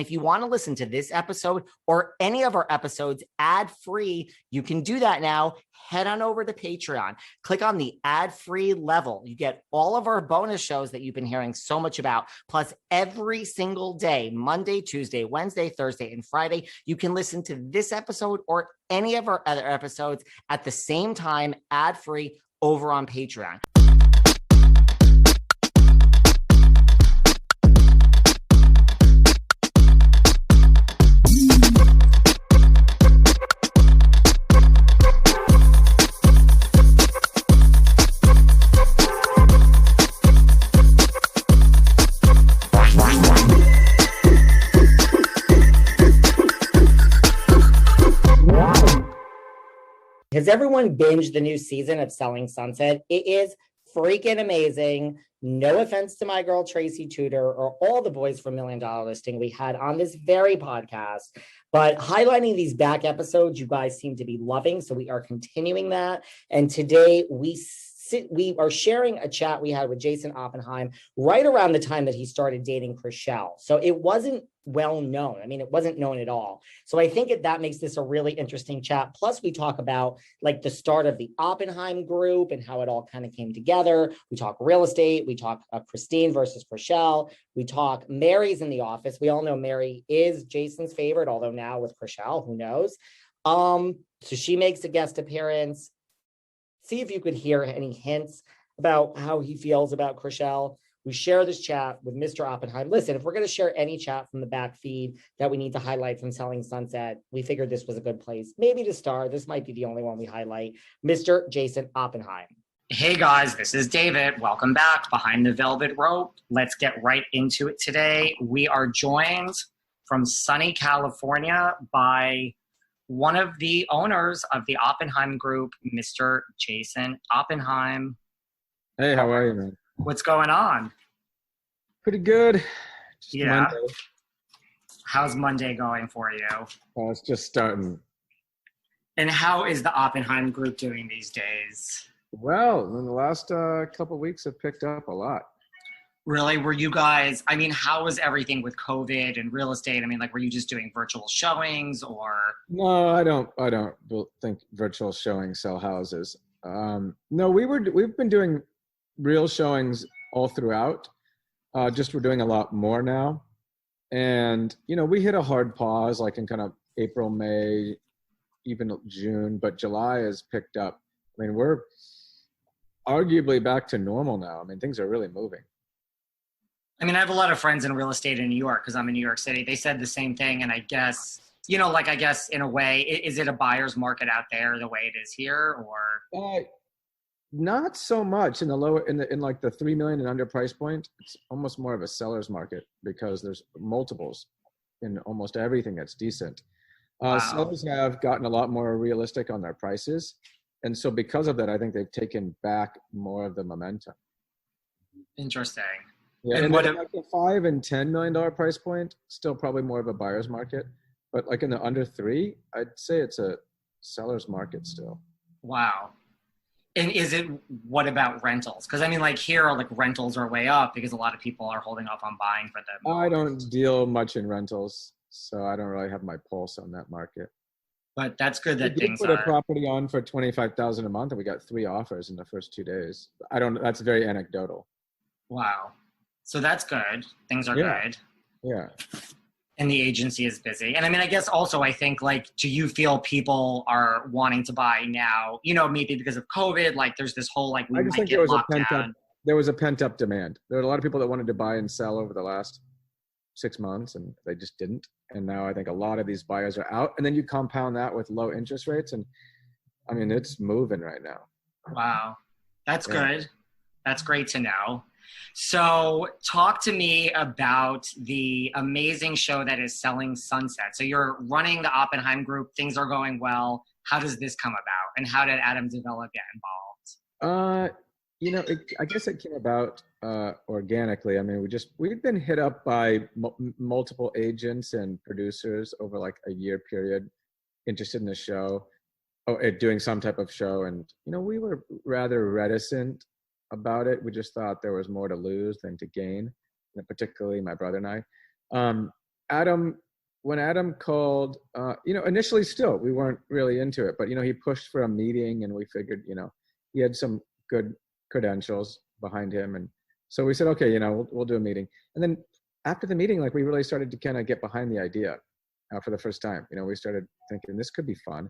If you want to listen to this episode or any of our episodes ad-free, you can do that now. Head on over to Patreon. Click on the ad-free level. You get all of our bonus shows that you've been hearing so much about. Plus, every single day, Monday, Tuesday, Wednesday, Thursday, and Friday, you can listen to this episode or any of our other episodes at the same time, ad-free, over on Patreon. Has everyone binged the new season of Selling Sunset? It is freaking amazing. No offense to my girl Tracy Tudor or all the boys from $1 Million Listing we had on this very podcast, but highlighting these back episodes you guys seem to be loving, so we are continuing that. And today we are sharing a chat we had with Jason Oppenheim right around the time that he started dating Chrishell. So it wasn't well known. I mean, it wasn't known at all. So I think that makes this a really interesting chat. Plus, we talk about like the start of the Oppenheim Group and how it all kind of came together. We talk real estate. We talk Christine versus Chrishell. We talk Mary's in the office. We all know Mary is Jason's favorite, although now with Chrishell, who knows? So she makes a guest appearance. See if you could hear any hints about how he feels about Chrishell. We share this chat with Mr. Oppenheim. Listen, if we're going to share any chat from the back feed that we need to highlight from Selling Sunset, we figured this was a good place. Maybe to start. This might be the only one we highlight. Mr. Jason Oppenheim. Hey guys, this is David. Welcome back behind the velvet rope. Let's get right into it today. We are joined from sunny California by one of the owners of the Oppenheim Group, Mr. Jason Oppenheim. Hey, how are you, man? What's going on? Pretty good. Just yeah. Monday. How's Monday going for you? It's just starting. And how is the Oppenheim Group doing these days? Well, in the last couple of weeks, have picked up a lot. Really? Were you guys, I mean, how was everything with COVID and real estate? I mean, like, were you just doing virtual showings or? No, I don't think virtual showings sell houses. No, we've been doing real showings all throughout. Just we're doing a lot more now. And, you know, we hit a hard pause like in kind of April, May, even June, but July has picked up. I mean, we're arguably back to normal now. I mean, things are really moving. I mean, I have a lot of friends in real estate in New York because I'm in New York City. They said the same thing. And I guess, you know, like, I guess in a way, is it a buyer's market out there the way it is here or? Not so much in the lower, in like the 3 million and under price point. It's almost more of a seller's market because there's multiples in almost everything that's decent. Wow. Sellers have gotten a lot more realistic on their prices. And so because of that, I think they've taken back more of the momentum. Interesting. Yeah, and what like the $5 and $10 million price point, still probably more of a buyer's market. But like in the under 3, I'd say it's a seller's market still. Wow. And what about rentals? Because I mean, like here, like rentals are way up because a lot of people are holding off on buying for them. I don't deal much in rentals, so I don't really have my pulse on that market. But that's good that things put a property on for $25,000 a month, and we got 3 offers in the first 2 days. That's very anecdotal. Wow. So that's good. Things are good. Yeah. And the agency is busy. And I mean, I guess also I think like, do you feel people are wanting to buy now, you know, maybe because of COVID, like there's this whole, like, I just think there was a pent up demand. There were a lot of people that wanted to buy and sell over the last 6 months and they just didn't. And now I think a lot of these buyers are out, and then you compound that with low interest rates. And I mean, it's moving right now. Wow. That's good. That's great to know. So talk to me about the amazing show that is Selling Sunset. So you're running the Oppenheim Group. Things are going well. How does this come about? And how did Adam DiVello get involved? You know, I guess it came about organically. I mean, we've been hit up by multiple agents and producers over like a year period, interested in the show, doing some type of show. And, you know, we were rather reticent about it. We just thought there was more to lose than to gain, particularly my brother and I. Adam, when Adam called, initially still, we weren't really into it, but, he pushed for a meeting and we figured, he had some good credentials behind him. And so we said, okay, we'll do a meeting. And then after the meeting, like we really started to kind of get behind the idea for the first time. We started thinking this could be fun.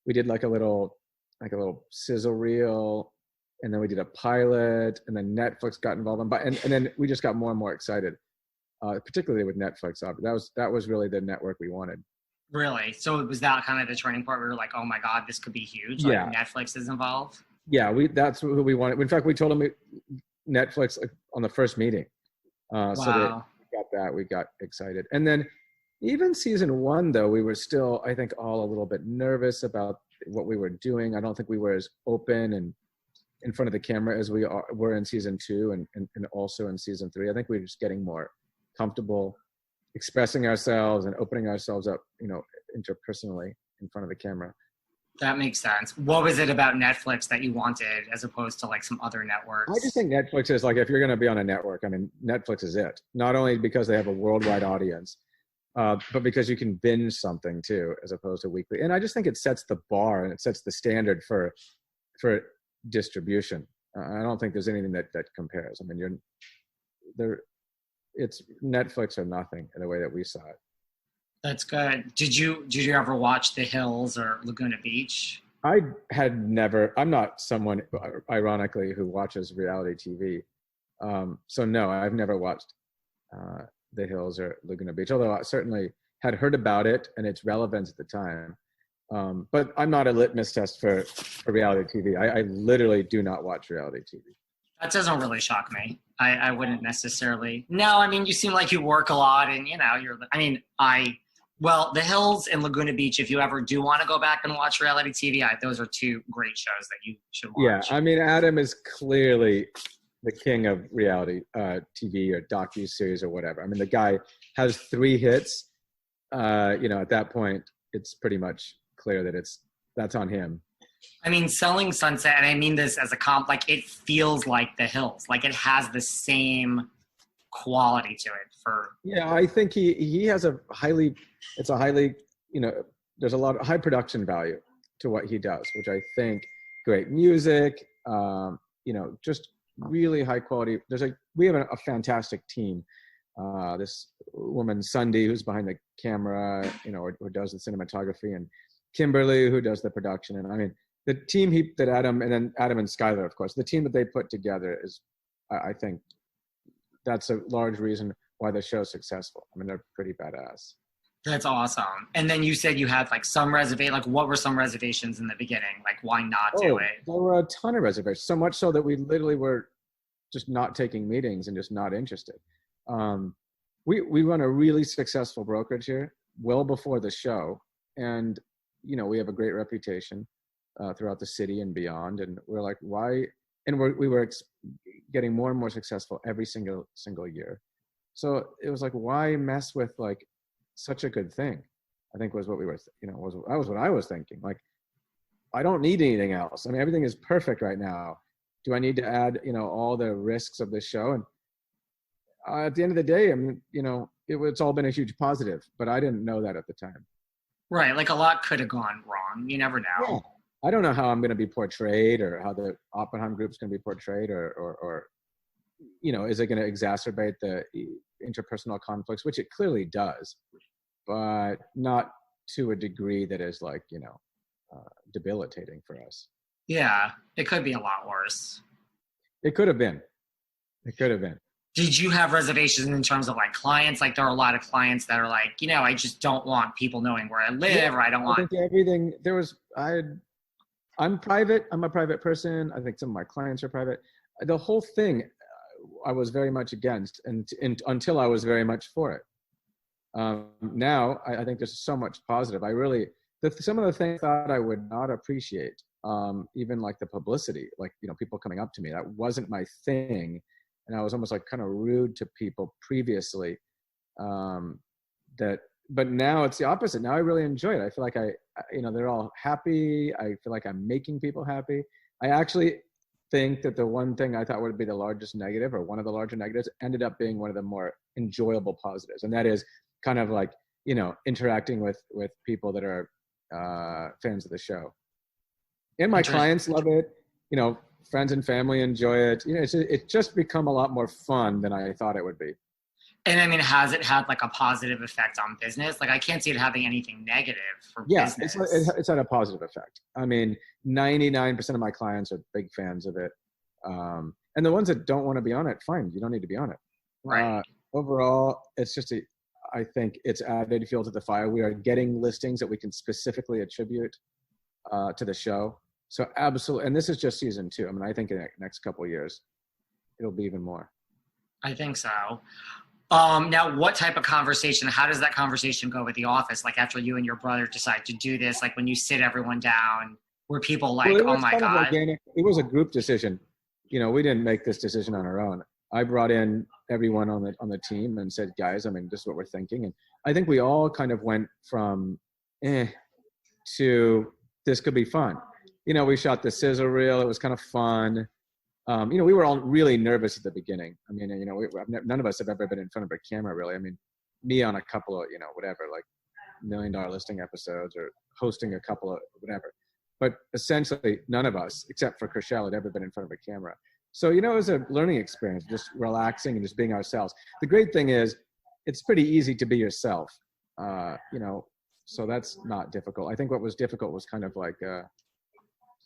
We did like a little sizzle reel, and then we did a pilot, and then Netflix got involved and then we just got more and more excited, particularly with Netflix. That was really the network we wanted. Really? So was that kind of the turning point where we were like, oh my God, this could be huge? Yeah. Like Netflix is involved? Yeah, that's who we wanted. In fact, we told them Netflix on the first meeting. Wow. So we got excited. And then even season 1, though, we were still, I think, all a little bit nervous about what we were doing. I don't think we were as open and in front of the camera as we were in season 2 and also in season 3. I think we were just getting more comfortable expressing ourselves and opening ourselves up, interpersonally in front of the camera. That makes sense. What was it about Netflix that you wanted as opposed to like some other networks? I just think Netflix is like, if you're going to be on a network, I mean, Netflix is it. Not only because they have a worldwide audience, but because you can binge something too, as opposed to weekly. And I just think it sets the bar and it sets the standard for distribution. I don't think there's anything that compares. I mean, it's Netflix or nothing in the way that we saw it. That's good. Did you ever watch The Hills or Laguna Beach? I had never. I'm not someone, ironically, who watches reality TV. So no, I've never watched The Hills or Laguna Beach, although I certainly had heard about it and its relevance at the time. But I'm not a litmus test for reality TV. I literally do not watch reality TV. That doesn't really shock me. I wouldn't necessarily. No, I mean, you seem like you work a lot and, The Hills and Laguna Beach, if you ever do want to go back and watch reality TV, those are 2 great shows that you should watch. Yeah, I mean, Adam is clearly the king of reality TV or docu-series or whatever. I mean, the guy has 3 hits. At that point, it's pretty much clear that that's on him. I mean, Selling Sunset, and I mean this as a comp, like it feels like The Hills. Like it has the same quality to it Yeah, I think he has there's a lot of high production value to what he does, which I think great music, just really high quality. We have a fantastic team. This woman, Sunday, who's behind the camera, or does the cinematography, and Kimberly, who does the production. And I mean, the team that Adam and Skylar, of course, the team that they put together is, I think, that's a large reason why the show's successful. I mean, they're pretty badass. That's awesome. And then you said you had like some reservation. Like, what were some reservations in the beginning? Like, why not do it? There were a ton of reservations. So much so that we literally were just not taking meetings and just not interested. We run a really successful brokerage here, well before the show, and we have a great reputation throughout the city and beyond. And we're like, why? And we were getting more and more successful every single year. So it was like, why mess with like such a good thing? I think was what we were, was what I was thinking. Like, I don't need anything else. I mean, everything is perfect right now. Do I need to add, all the risks of this show? And at the end of the day, I mean, it's all been a huge positive, but I didn't know that at the time. Right. Like a lot could have gone wrong. You never know. Yeah. I don't know how I'm going to be portrayed or how the Oppenheim Group's going to be portrayed or is it going to exacerbate the interpersonal conflicts, which it clearly does, but not to a degree that is like, debilitating for us. Yeah. It could be a lot worse. It could have been. Did you have reservations in terms of like clients? Like there are a lot of clients that are like, I just don't want people knowing where I live, or I don't want. I think everything I'm private. I'm a private person. I think some of my clients are private. The whole thing, I was very much against, and until I was very much for it. Now I think there's so much positive. Some of the things that I would not appreciate, even like the publicity, like people coming up to me. That wasn't my thing. And I was almost like kind of rude to people previously. But now it's the opposite. Now I really enjoy it. I feel like they're all happy. I feel like I'm making people happy. I actually think that the one thing I thought would be the largest negative, or one of the larger negatives, ended up being one of the more enjoyable positives. And that is kind of like, you know, interacting with people that are fans of the show. And my clients love it. You know, friends and family enjoy it. You know, it's just become a lot more fun than I thought it would be. And I mean, has it had like a positive effect on business? Like, I can't see it having anything negative for business. It's had a positive effect. I mean, 99% of my clients are big fans of it. And the ones that don't want to be on it, fine, you don't need to be on it. Right. Overall, it's just I think it's added fuel to the fire. We are getting listings that we can specifically attribute to the show. So absolutely, and this is just season 2. I mean, I think in the next couple of years, it'll be even more. I think so. Now, what type of conversation, how does that conversation go with the office? Like after you and your brother decide to do this, like when you sit everyone down, were people like, oh my God? Organic. It was a group decision. You know, we didn't make this decision on our own. I brought in everyone on the team and said, guys, I mean, this is what we're thinking. And I think we all kind of went from to this could be fun. You know, we shot the sizzle reel. It was kind of fun. You know, we were all really nervous at the beginning. I mean, you know, none of us have ever been in front of a camera, really. I mean, me on a couple of, you know, whatever, like $1 million listing episodes or hosting a couple of whatever. But essentially, none of us, except for Chrishell, had ever been in front of a camera. So, you know, it was a learning experience, just relaxing and just being ourselves. The great thing is, it's pretty easy to be yourself, you know, so that's not difficult. I think what was difficult was kind of like,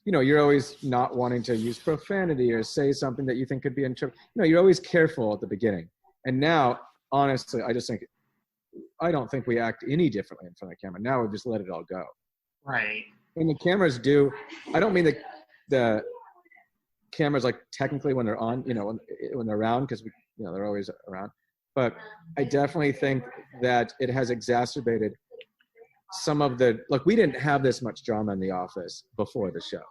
you know, you're always not wanting to use profanity or say something that you think could be interpreted. You know, you're always careful at the beginning. And now, honestly, I don't think we act any differently in front of the camera. Now we just let it all go. Right. And the cameras do, I don't mean the cameras like technically when they're on, you know, when they're around, because you know, they're always around. But I definitely think that it has exacerbated some of like we didn't have this much drama in the office before the show.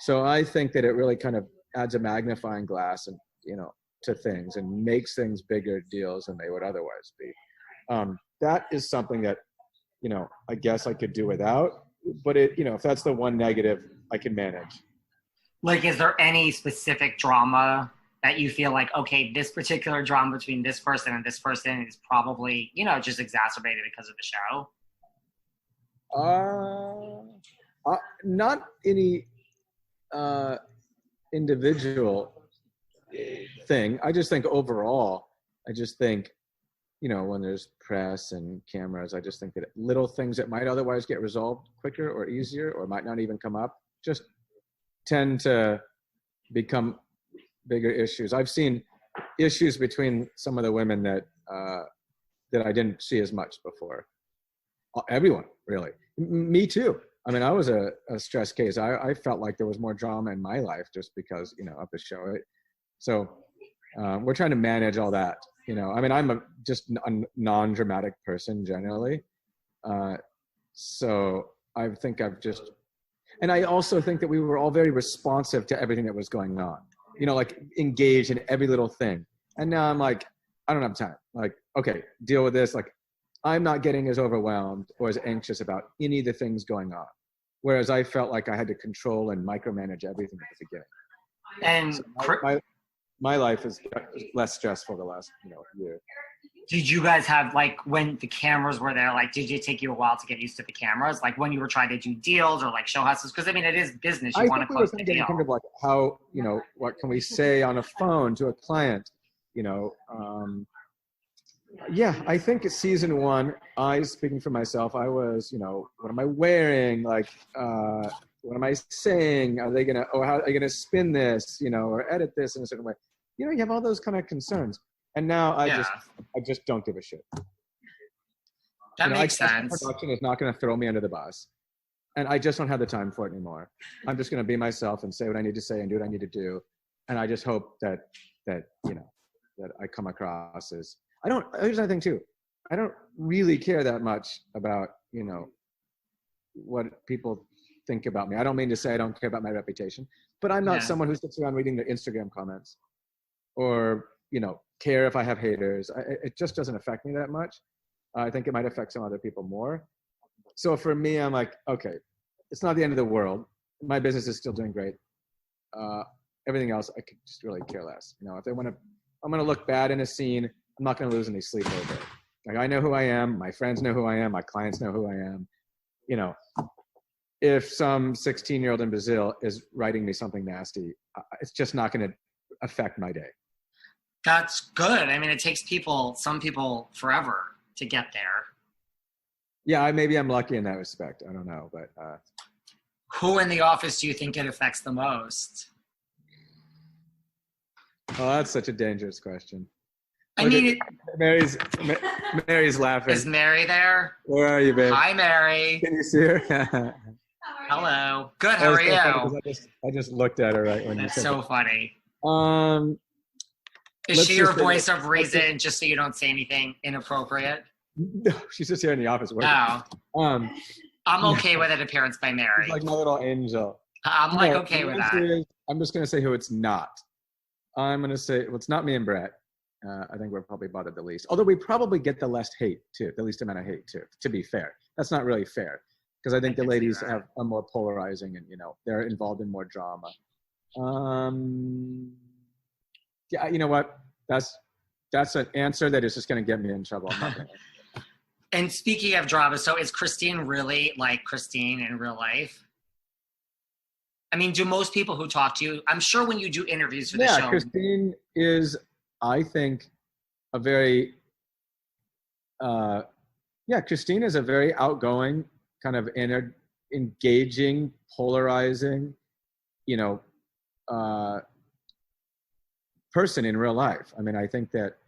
So I think that it really kind of adds a magnifying glass and, you know, to things and makes things bigger deals than they would otherwise be. That is something that, you know, I guess I could do without, but it, you know, if that's the one negative, I can manage. Like, is there any specific drama that you feel like, okay, this particular drama between this person and this person is probably, you know, just exacerbated because of the show? Not any individual thing. I just think overall, you know, when there's press and cameras, I just think that little things that might otherwise get resolved quicker or easier or might not even come up just tend to become bigger issues. I've seen issues between some of the women that I didn't see as much before. Everyone, really. Me too. I mean, I was a stress case. I felt like there was more drama in my life just because, you know, of the show. Right? So we're trying to manage all that. You know, I mean, I'm just a non-dramatic person generally. So I think and I also think that we were all very responsive to everything that was going on, you know, like engaged in every little thing. And now I'm like, I don't have time. Like, okay, deal with this. Like, I'm not getting as overwhelmed or as anxious about any of the things going on. Whereas I felt like I had to control and micromanage everything at the beginning. And so my life is less stressful the last, you know, year. Did you guys have, like, when the cameras were there, like, did it take you a while to get used to the cameras? Like, when you were trying to do deals or, like, show houses? Because, I mean, it is business. You want to close the deal. Kind of like how, you know, what can we say on a phone to a client, you know? Yeah, I think it's season 1, speaking for myself, I was, you know, what am I wearing? Like, what am I saying? How are you going to spin this, you know, or edit this in a certain way? You know, you have all those kind of concerns. And now I just don't give a shit. That makes sense. Production is not going to throw me under the bus. And I just don't have the time for it anymore. I'm just going to be myself and say what I need to say and do what I need to do. And I just hope that you know, that I come across as, here's another thing too. I don't really care that much about, you know, what people think about me. I don't mean to say I don't care about my reputation, but I'm not someone who sits around reading their Instagram comments or, you know, care if I have haters. It just doesn't affect me that much. I think it might affect some other people more. So for me, I'm like, okay, it's not the end of the world. My business is still doing great. Everything else, I could just really care less. You know, if I'm going to look bad in a scene, I'm not going to lose any sleep over it. Like, I know who I am. My friends know who I am. My clients know who I am. You know, if some 16-year-old in Brazil is writing me something nasty, it's just not going to affect my day. That's good. I mean, it takes some people forever to get there. Yeah, maybe I'm lucky in that respect. I don't know, but who in the office do you think it affects the most? Oh, that's such a dangerous question. I mean, Mary's laughing. Is Mary there? Where are you, babe? Hi, Mary. Can you see her? Hello. Good. How are you? I just looked at her right when you said That's so funny. Is let's she your just- voice of reason, just so you don't say anything inappropriate? No, she's just here in the office working. No. I'm okay with an appearance by Mary. She's like my little angel. I'm like okay with that. I'm just gonna say who it's not. I'm gonna say, well, it's not me and Brett. I think we're probably bothered the least. Although we probably get the least hate too, the least amount of hate too. To be fair, that's not really fair because I think the ladies are more polarizing and they're involved in more drama. Yeah, you know what? That's an answer that is just gonna get me in trouble. I'm not gonna. And speaking of drama, so is Christine really like Christine in real life? I mean, do most people who talk to you, I'm sure when you do interviews for the show. Yeah, Christine is, I think, a very, Christine is a very outgoing, kind of engaging, polarizing, person in real life. I mean, I think that,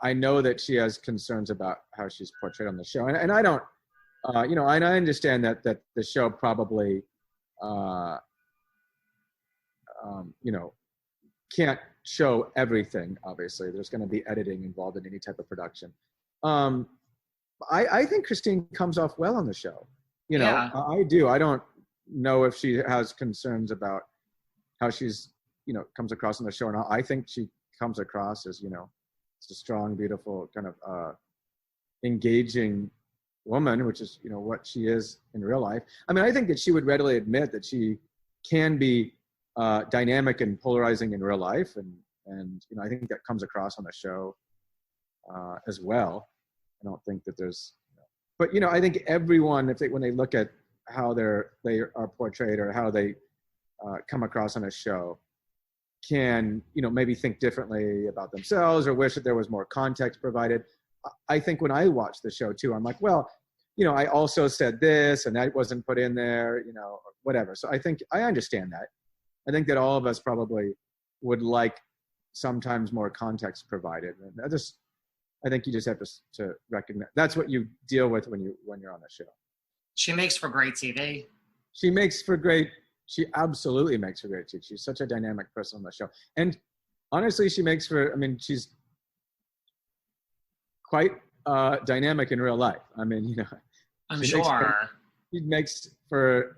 I know that she has concerns about how she's portrayed on the show. And I don't, and I understand that the show probably, can't show everything. Obviously, there's going to be editing involved in any type of production. I think Christine comes off well on the show. Yeah. I do. I don't know if she has concerns about how she's, comes across on the show or not. I think she comes across as, it's a strong, beautiful, kind of engaging woman, which is, what she is in real life. I mean, I think that she would readily admit that she can be dynamic and polarizing in real life. And I think that comes across on the show as well. I don't think that there's, but, I think everyone, when they look at how they are portrayed or how they come across on a show, can, maybe think differently about themselves or wish that there was more context provided. I think when I watch the show too, I'm like, well, I also said this and that wasn't put in there, or whatever. So I think I understand that. I think that all of us probably would like sometimes more context provided. And I think you just have to recognize that's what you deal with when you're on the show. She makes for great TV. She absolutely makes for great TV. She's such a dynamic person on the show. And honestly, she's quite dynamic in real life. I mean, I'm sure. She makes for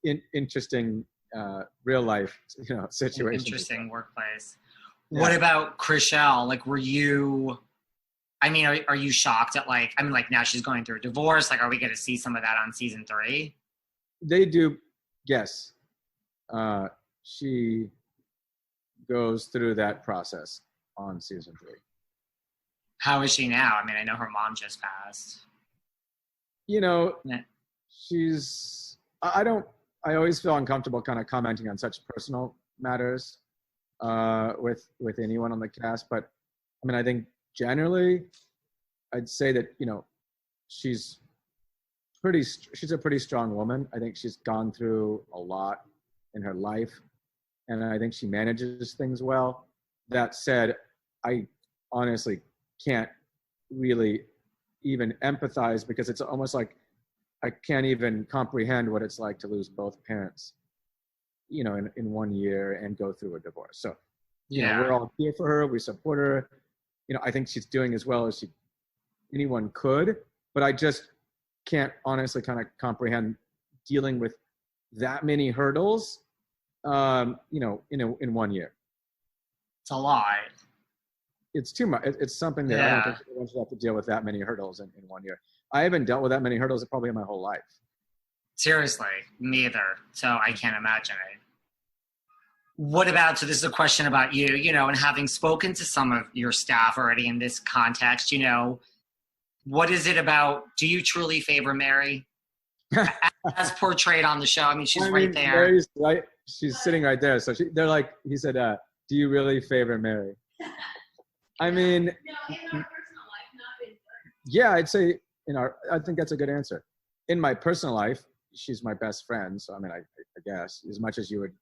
interesting real life, situations. Interesting workplace. Yeah. What about Chrishell? Like, are you shocked at now she's going through a divorce? Like, are we going to see some of that on season 3? They do. Yes. She goes through that process on season 3. How is she now? I mean, I know her mom just passed. Yeah. I always feel uncomfortable kind of commenting on such personal matters with anyone on the cast. But I mean, I think generally I'd say that, she's a pretty strong woman. I think she's gone through a lot in her life and I think she manages things well. That said, I honestly can't really even empathize because it's almost like I can't even comprehend what it's like to lose both parents, in 1 year and go through a divorce. So, we're all here for her. We support her. I think she's doing as well as anyone could, but I just can't honestly kind of comprehend dealing with that many hurdles, in 1 year. It's a lot. It's too much. It's something that I don't think everyone should have to deal with that many hurdles in 1 year. I haven't dealt with that many hurdles probably in my whole life. Seriously, me either. So I can't imagine it. What about, so this is a question about you, and having spoken to some of your staff already in this context, what is it about, do you truly favor Mary as portrayed on the show? I mean, she's right there. Mary's right. She's sitting right there. So they're like, he said, do you really favor Mary? I mean, No, in our personal life, not in work. yeah, I'd say I think that's a good answer. In my personal life, she's my best friend. So, I mean, I guess as much as you would,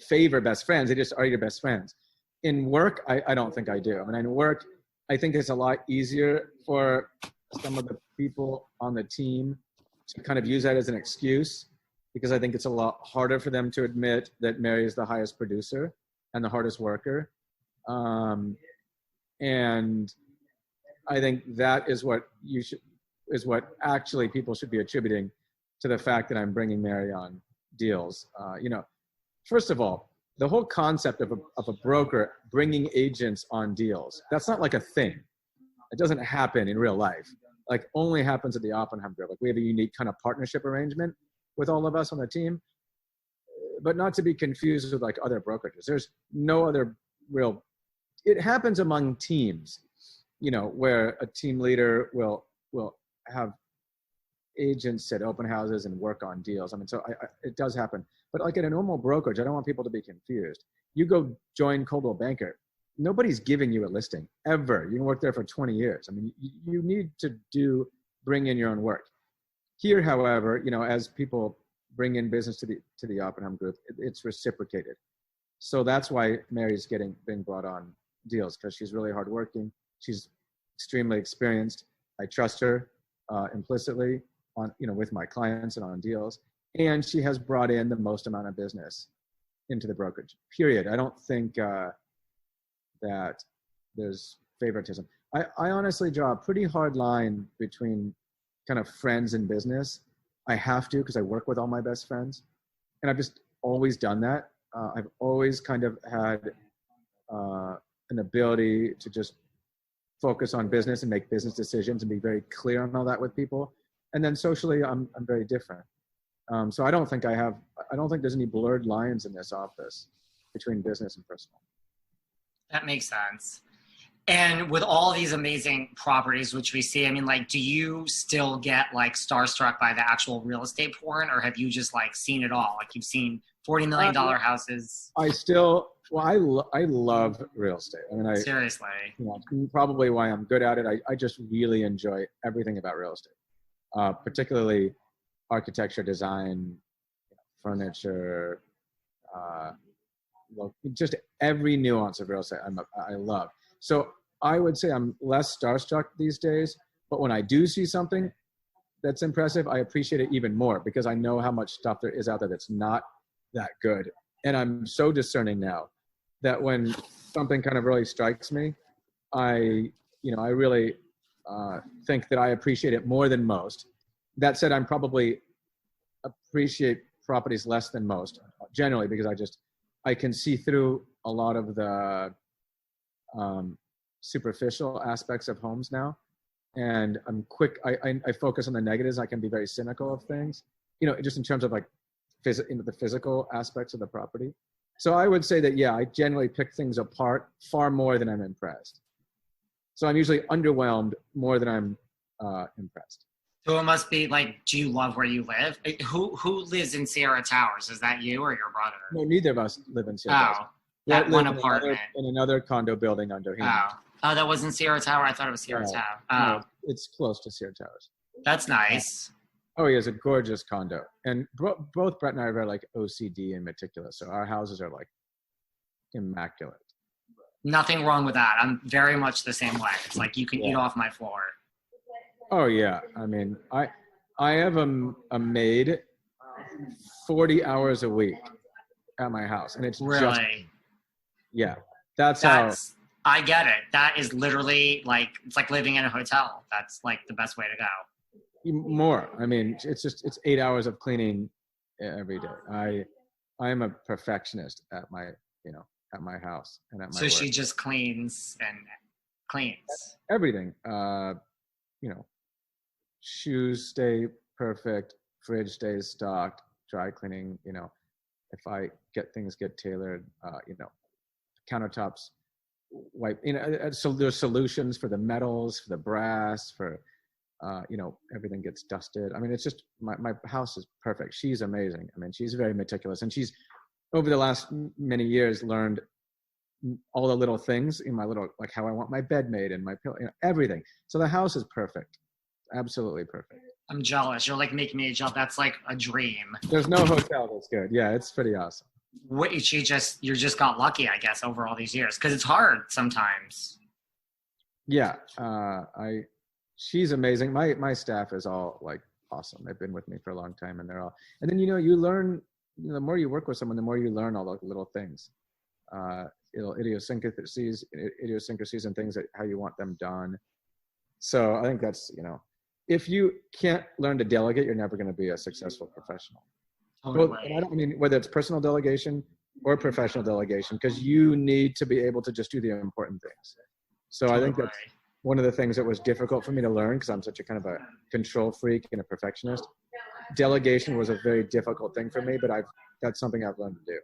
favor best friends, they just are your best friends. In work, I don't think I do. I mean, in work, I think it's a lot easier for some of the people on the team to kind of use that as an excuse, because I think it's a lot harder for them to admit that Mary is the highest producer and the hardest worker. And I think that is what actually people should be attributing to the fact that I'm bringing Mary on deals. First of all, the whole concept of a broker bringing agents on deals, that's not like a thing. It doesn't happen in real life. Like, only happens at the Oppenheim Group. Like, we have a unique kind of partnership arrangement with all of us on the team, but not to be confused with like other brokerages. There's no other real, it happens among teams, where a team leader will have agents at open houses and work on deals. I mean, so it does happen. But like at a normal brokerage, I don't want people to be confused. You go join Coldwell Banker, nobody's giving you a listing ever. You can work there for 20 years. I mean, you need to bring in your own work. Here, however, as people bring in business to the Oppenheim Group, it's reciprocated. So that's why Mary's being brought on deals, because she's really hardworking. She's extremely experienced. I trust her implicitly on, with my clients and on deals. And she has brought in the most amount of business into the brokerage, period. I don't think that there's favoritism. I honestly draw a pretty hard line between kind of friends and business. I have to, because I work with all my best friends. And I've just always done that. I've always kind of had an ability to just focus on business and make business decisions and be very clear on all that with people. And then socially, I'm very different. So I don't think there's any blurred lines in this office between business and personal. That makes sense. And with all these amazing properties, which we see, I mean, like, do you still get like starstruck by the actual real estate porn, or have you just like seen it all? Like, you've seen $40 million houses. I love real estate. I mean, Seriously. Probably why I'm good at it. I just really enjoy everything about real estate, particularly architecture, design, furniture, just every nuance of real estate I love. So I would say I'm less starstruck these days, but when I do see something that's impressive, I appreciate it even more, because I know how much stuff there is out there that's not that good. And I'm so discerning now that when something kind of really strikes me, I really think that I appreciate it more than most. That said, I'm probably appreciate properties less than most generally, because I can see through a lot of the superficial aspects of homes now, and I'm quick. I focus on the negatives. I can be very cynical of things, just in terms of like the physical aspects of the property. So I would say that, yeah, I generally pick things apart far more than I'm impressed. So I'm usually underwhelmed more than I'm impressed. So it must be like, do you love where you live? Who lives in Sierra Towers? Is that you or your brother? No, neither of us live in Sierra Towers. That one apartment. In another condo building on Davina. Oh, that wasn't Sierra Tower? I thought it was Sierra Tower. Oh. No, it's close to Sierra Towers. That's nice. Oh, yeah, it's a gorgeous condo. And both Brett and I are very like OCD and meticulous. So our houses are like immaculate. Nothing wrong with that. I'm very much the same way. It's like you can eat off my floor. Oh, yeah. I mean, I have a maid 40 hours a week at my house. And it's really? That's how. I get it. That is literally like, it's like living in a hotel. That's like the best way to go. More. I mean, it's 8 hours of cleaning every day. I am a perfectionist at my house and at my work. She just cleans and cleans everything. Shoes stay perfect, fridge stays stocked, dry cleaning, if I get tailored, countertops wipe, so there's solutions for the metals, for the brass, for, everything gets dusted. I mean, it's just, my house is perfect. She's amazing. I mean, she's very meticulous, and she's, over the last many years, learned all the little things in my little, like how I want my bed made and my pillow, everything. So the house is perfect. Absolutely perfect. I'm jealous. You're like making me jealous. That's like a dream. There's no hotel that's good. Yeah, it's pretty awesome. You just got lucky, I guess, over all these years, because it's hard sometimes. Yeah, she's amazing. My staff is all like awesome. They've been with me for a long time, and they're all. And then you learn. The more you work with someone, the more you learn all the little things, idiosyncrasies, and things that how you want them done. So I think that's if you can't learn to delegate, you're never going to be a successful professional. Totally. Well, I don't mean whether it's personal delegation or professional delegation, because you need to be able to just do the important things. So I think that's one of the things that was difficult for me to learn, because I'm such a kind of a control freak and a perfectionist. Delegation was a very difficult thing for me, but that's something I've learned to do.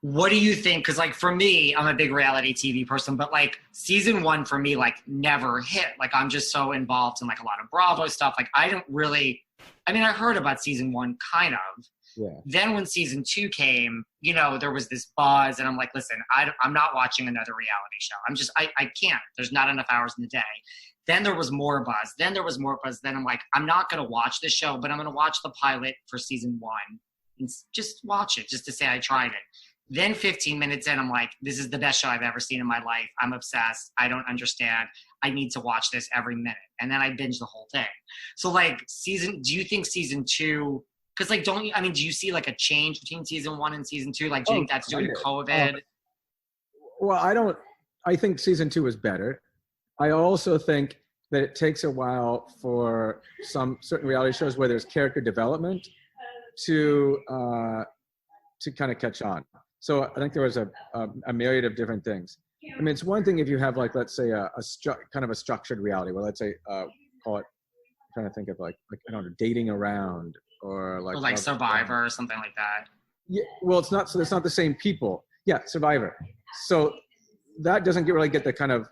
What do you think? Because like for me, I'm a big reality TV person, but like season 1 for me, like never hit. Like I'm just so involved in like a lot of Bravo stuff. Like I heard about season 1 kind of. Yeah. Then when season 2 came, there was this buzz, and I'm like, listen, I'm not watching another reality show. I can't. There's not enough hours in the day. Then there was more buzz. Then I'm like, I'm not going to watch this show, but I'm going to watch the pilot for season 1 and just watch it, just to say I tried it. Then 15 minutes in, I'm like, this is the best show I've ever seen in my life. I'm obsessed. I don't understand. I need to watch this every minute. And then I binge the whole thing. So like do you think season 2, because like, do you see like a change between season 1 and season 2? Like, do you think that's due to COVID? Well, I think season 2 is better. I also think that it takes a while for some certain reality shows where there's character development to kind of catch on. So I think there was a myriad of different things. I mean, it's one thing if you have like, let's say kind of a structured reality where, let's say, call it, I'm trying to think of like, I don't know, dating around or like Survivor or something like that. Yeah. Well, it's not the same people. Yeah. Survivor. So that doesn't really get the kind of,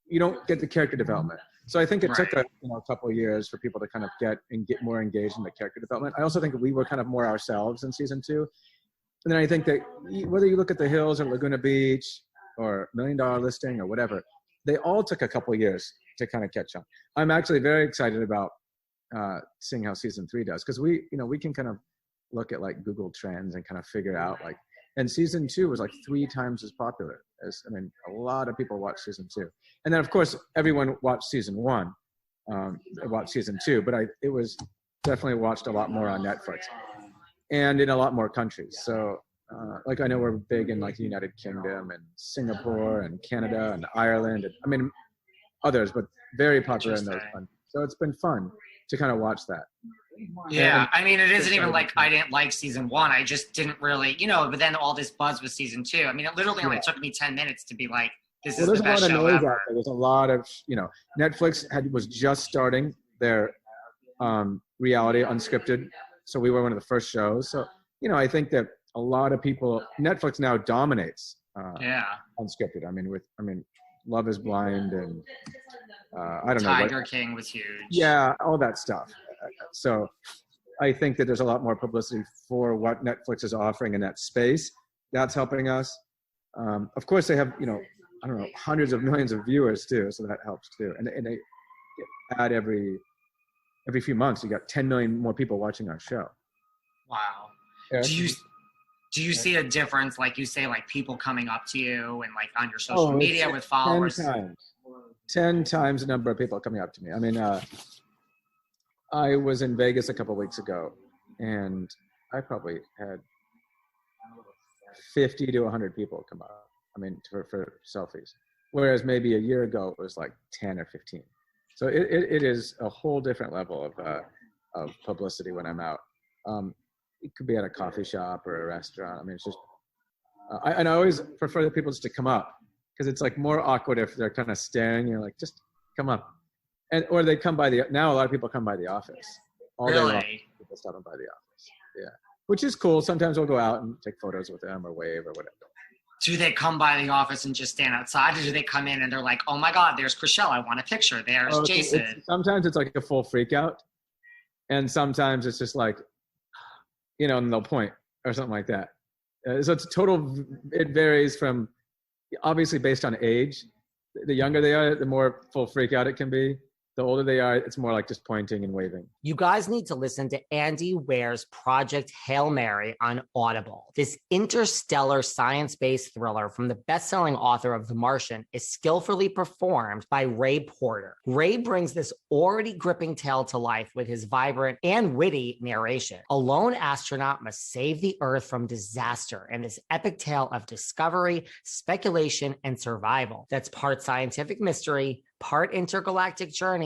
you don't get the character development. So I think it took a couple of years for people to kind of get more engaged in the character development. I also think we were kind of more ourselves in season 2. And then I think that whether you look at the Hills or Laguna Beach or $1 Million Listing or whatever, they all took a couple of years to kind of catch on. I'm actually very excited about seeing how season 3 does, because we can kind of look at like Google Trends and kind of figure out like, and season 2 was like 3 times as popular a lot of people watched season 2. And then of course everyone watched season 1, watched season 2, but it was definitely watched a lot more on Netflix and in a lot more countries. So like I know we're big in like the United Kingdom and Singapore and Canada and Ireland and others, but very popular in those countries. So it's been fun to kind of watch that. Yeah, it isn't even like I didn't like season 1. I just didn't really, but then all this buzz with season 2. It literally only took me 10 minutes to be like, this is the best show ever. There's a lot of, Netflix was just starting their reality unscripted. So we were one of the first shows. So, I think that a lot of people, Netflix now dominates unscripted. Love is Blind and I don't know. Tiger King was huge. Yeah, all that stuff. So I think that there's a lot more publicity for what Netflix is offering in that space. That's helping us. Of course, they have, hundreds of millions of viewers too. So that helps too. And they add every few months, you got 10 million more people watching our show. Wow. Yeah. Do you see a difference, like you say, like people coming up to you and like on your social media with followers? 10 times the number of people coming up to me. I was in Vegas a couple of weeks ago, and I probably had 50 to 100 people come up. For selfies. Whereas maybe a year ago it was like 10 or 15. So it is a whole different level of publicity when I'm out. It could be at a coffee shop or a restaurant. It's just, I always prefer the people just to come up, because it's like more awkward if they're kind of staring. You're like, just come up. Or they come by now a lot of people come by the office. All day long, people stop by the office. Yeah. which is cool. Sometimes we'll go out and take photos with them or wave or whatever. Do they come by the office and just stand outside, or do they come in and they're like, oh my God, there's Chrishell, I want a picture. There's Jason. Sometimes it's like a full freak out. And sometimes it's just like, and they'll point or something like that. So it's it varies from, obviously based on age. The younger they are, the more full freak out it can be. The older they are, it's more like just pointing and waving. You guys need to listen to Andy Weir's Project Hail Mary on Audible. This interstellar science-based thriller from the best-selling author of The Martian is skillfully performed by Ray Porter. Ray brings this already gripping tale to life with his vibrant and witty narration. A lone astronaut must save the Earth from disaster in this epic tale of discovery, speculation, and survival that's part scientific mystery, part intergalactic journey,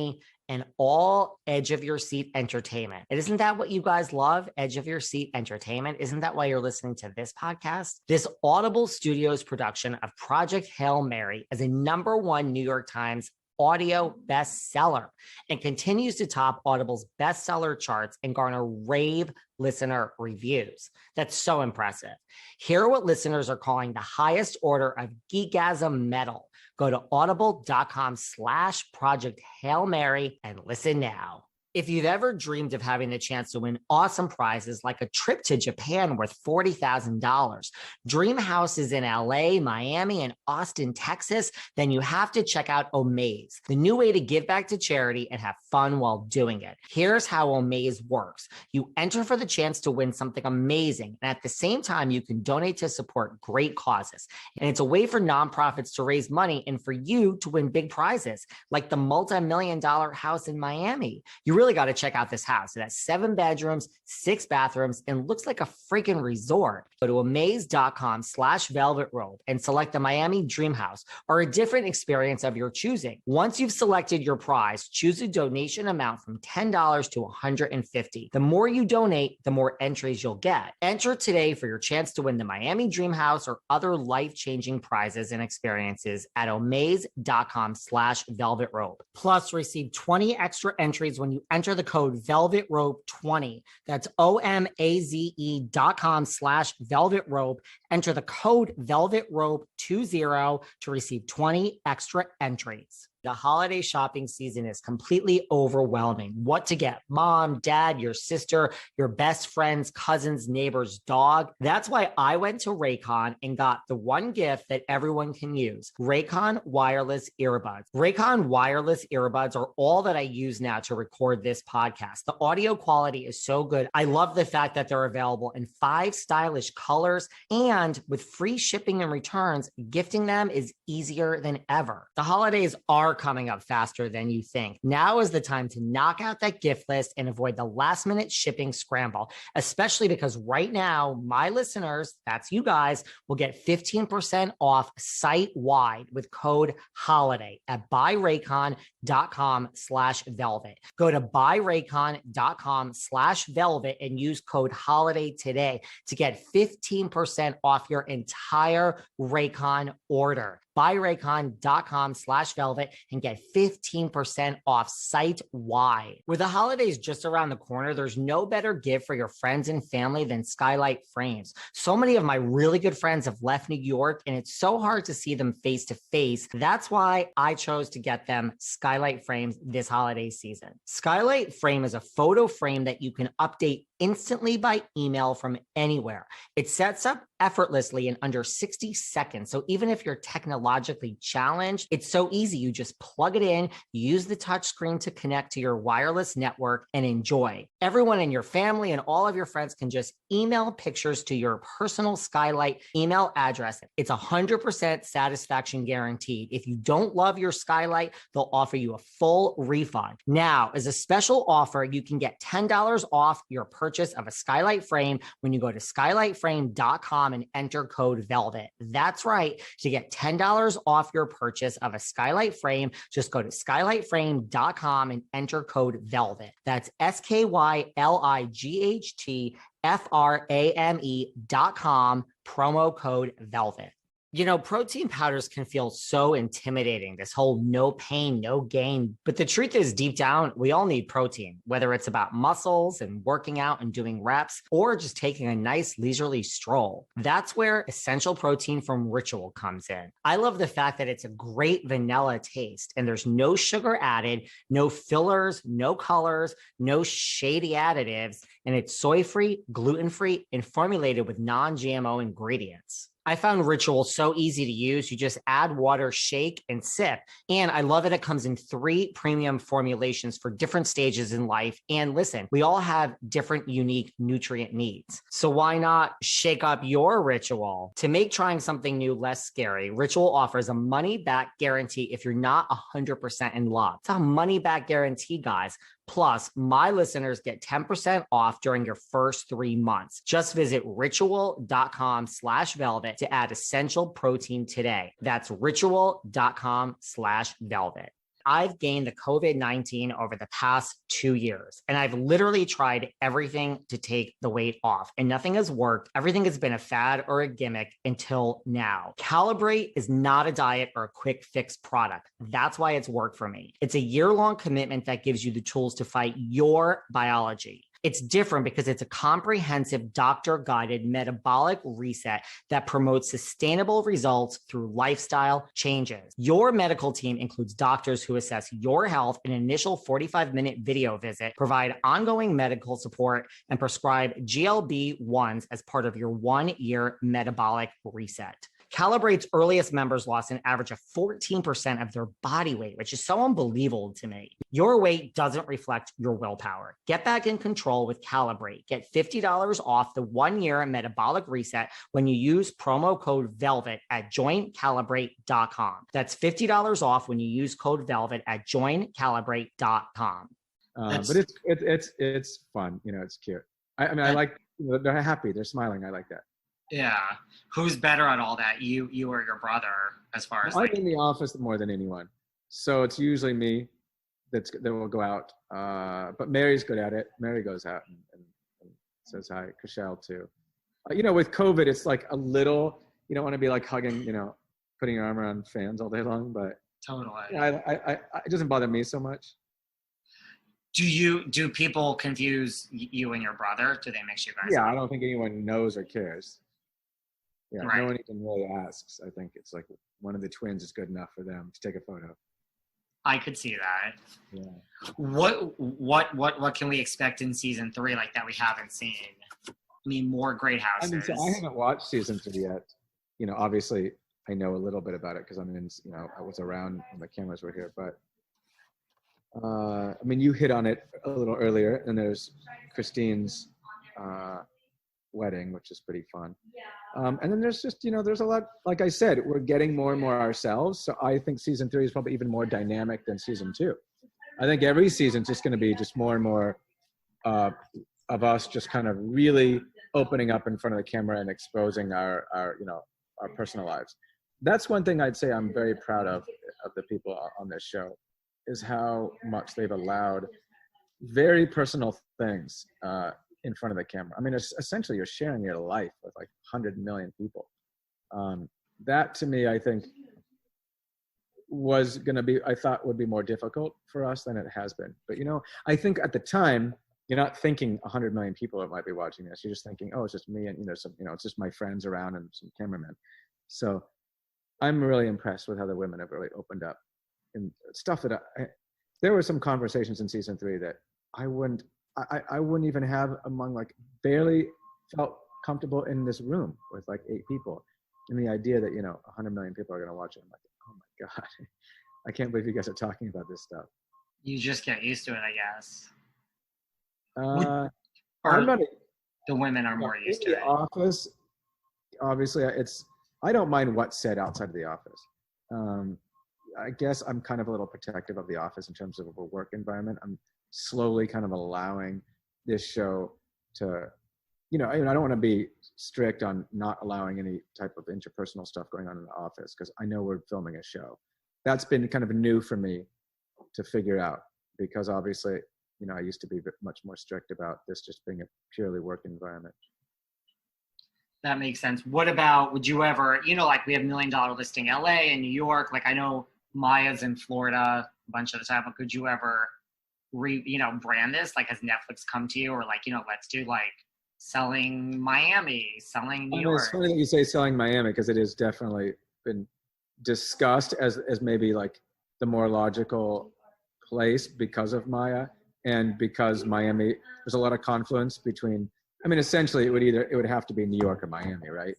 and all edge of your seat entertainment. And isn't that what you guys love? Edge of your seat entertainment. Isn't that why you're listening to this podcast? This Audible Studios production of Project Hail Mary is a #1 New York Times audio bestseller and continues to top Audible's bestseller charts and garner rave listener reviews. That's so impressive. Hear what listeners are calling the highest order of geekasm metal. Go to audible.com/Project Hail Mary and listen now. If you've ever dreamed of having the chance to win awesome prizes like a trip to Japan worth $40,000, dream houses in LA, Miami, and Austin, Texas, then you have to check out Omaze, the new way to give back to charity and have fun while doing it. Here's how Omaze works. You enter for the chance to win something amazing, and at the same time, you can donate to support great causes. And it's a way for nonprofits to raise money and for you to win big prizes, like the multi-million-dollar house in Miami. You really got to check out this house. It has 7 bedrooms, 6 bathrooms, and looks like a freaking resort. Go to amaze.com/velvet rope and select the Miami Dream House or a different experience of your choosing. Once you've selected your prize, choose a donation amount from $10 to $150. The more you donate, the more entries you'll get. Enter today for your chance to win the Miami Dream House or other life-changing prizes and experiences at amaze.com/velvet rope. Plus, receive 20 extra entries when you enter the code Velvet Rope 20. That's OMAZE.com/Velvet Rope. Enter the code Velvet Rope 20 to receive 20 extra entries. The holiday shopping season is completely overwhelming. What to get? Mom, dad, your sister, your best friend's cousin's neighbor's dog. That's why I went to Raycon and got the one gift that everyone can use: Raycon wireless earbuds. Raycon wireless earbuds are all that I use now to record this podcast. The audio quality is so good. I love the fact that they're available in 5 stylish colors, and with free shipping and returns, gifting them is easier than ever. The holidays are coming up faster than you think. Now is the time to knock out that gift list and avoid the last minute shipping scramble, especially because right now, my listeners, that's you guys, will get 15% off site-wide with code HOLIDAY at buyraycon.com/velvet. Go to buyraycon.com/velvet and use code HOLIDAY today to get 15% off your entire Raycon order. buyraycon.com/velvet and get 15% off site-wide. With the holidays just around the corner, there's no better gift for your friends and family than skylight frames. So many of my really good friends have left New York, and it's so hard to see them face to face. That's why I chose to get them skylight frames this holiday season. Skylight frame is a photo frame that you can update instantly by email from anywhere. It sets up effortlessly in under 60 seconds. So even if you're technologically challenged, it's so easy. You just plug it in, use the touch screen to connect to your wireless network, and enjoy. Everyone in your family and all of your friends can just email pictures to your personal skylight email address. It's 100% satisfaction guaranteed. If you don't love your skylight, they'll offer you a full refund. Now, as a special offer, you can get $10 off your purchase of a skylight frame when you go to skylightframe.com and enter code VELVET. That's right. To get $10 off your purchase of a skylight frame, just go to skylightframe.com and enter code VELVET. That's SKYLIGHTFRAME.com, promo code VELVET. You know, protein powders can feel so intimidating, this whole no pain, no gain. But the truth is, deep down, we all need protein, whether it's about muscles and working out and doing reps, or just taking a nice leisurely stroll. That's where essential protein from Ritual comes in. I love the fact that it's a great vanilla taste and there's no sugar added, no fillers, no colors, no shady additives, and it's soy-free, gluten-free, and formulated with non-GMO ingredients. I found Ritual so easy to use. You just add water, shake, and sip. And I love that it comes in 3 premium formulations for different stages in life. And listen, we all have different unique nutrient needs. So why not shake up your Ritual? To make trying something new less scary, Ritual offers a money-back guarantee if you're not 100% in love. It's a money-back guarantee, guys. Plus, my listeners get 10% off during your first 3 months. Just visit ritual.com/velvet to add essential protein today. That's ritual.com/velvet. I've gained the COVID-19 over the past 2 years, and I've literally tried everything to take the weight off, and nothing has worked. Everything has been a fad or a gimmick until now. Calibrate is not a diet or a quick fix product. That's why it's worked for me. It's a year-long commitment that gives you the tools to fight your biology. It's different because it's a comprehensive doctor-guided metabolic reset that promotes sustainable results through lifestyle changes. Your medical team includes doctors who assess your health, an initial 45-minute video visit, provide ongoing medical support, and prescribe GLP-1s as part of your 1-year metabolic reset. Calibrate's earliest members lost an average of 14% of their body weight, which is so unbelievable to me. Your weight doesn't reflect your willpower. Get back in control with Calibrate. Get $50 off the 1-year metabolic reset when you use promo code VELVET at joincalibrate.com. That's $50 off when you use code VELVET at joincalibrate.com. But it's fun. You know, it's cute. I mean, I like, they're happy. They're smiling. I like that. Yeah. Who's better at all that? You or your brother, as far as I'm in the office more than anyone. So it's usually me that will go out. But Mary's good at it. Mary goes out and says hi. Chrishell too. You know, with COVID, it's like a little, you don't want to be like hugging, you know, putting your arm around fans all day long, but totally. It doesn't bother me so much. Do people confuse you and your brother? Do they mix you guys up? I don't think anyone knows or cares. Yeah, right. No one even really asks. I think it's like one of the twins is good enough for them to take a photo. I could see that. Yeah. What can we expect in season 3 like that we haven't seen? I mean, more great houses. I mean, so I haven't watched season 3 yet. You know, obviously I know a little bit about it because I'm in. You know, I was around when the cameras were here, but I mean, you hit on it a little earlier, and there's Christine's wedding, which is pretty fun. And then there's just, you know, there's a lot, like I said, we're getting more and more ourselves. So I think season 3 is probably even more dynamic than season 2. I think every season's just going to be just more and more of us just kind of really opening up in front of the camera and exposing our you know, our personal lives. That's one thing I'd say I'm very proud of the people on this show, is how much they've allowed very personal things in front of the camera. I mean, essentially you're sharing your life with like 100 million people. That to me, I think was going to be, I thought would be more difficult for us than it has been. But, you know, I think at the time, you're not thinking 100 million people that might be watching this. You're just thinking, oh, it's just me and, you know, it's just my friends around and some cameramen. So I'm really impressed with how the women have really opened up and stuff that there were some conversations in season 3 that I wouldn't even have among, like, barely felt comfortable in this room with like 8 people. And the idea that, you know, 100 million people are going to watch it. I'm like, oh my God, I can't believe you guys are talking about this stuff. You just get used to it, I guess. I'm not the women are more used to it. In the office, obviously, I don't mind what's said outside of the office. I guess I'm kind of a little protective of the office in terms of a work environment. I'm slowly kind of allowing this show to, you know, I don't want to be strict on not allowing any type of interpersonal stuff going on in the office, because I know we're filming a show. That's been kind of new for me to figure out, because obviously, you know, I used to be much more strict about this just being a purely work environment. That makes sense. What about, would you ever, like we have $1 Million Listing LA and New York, like I know Maya's in Florida a bunch of the time, but could you ever brand this? Like has Netflix come to you or like, let's do like selling Miami, selling New York? It's funny that you say selling Miami because it has definitely been discussed as maybe like the more logical place because of Maya and because Miami, there's a lot of confluence between, essentially it would have to be New York or Miami, right?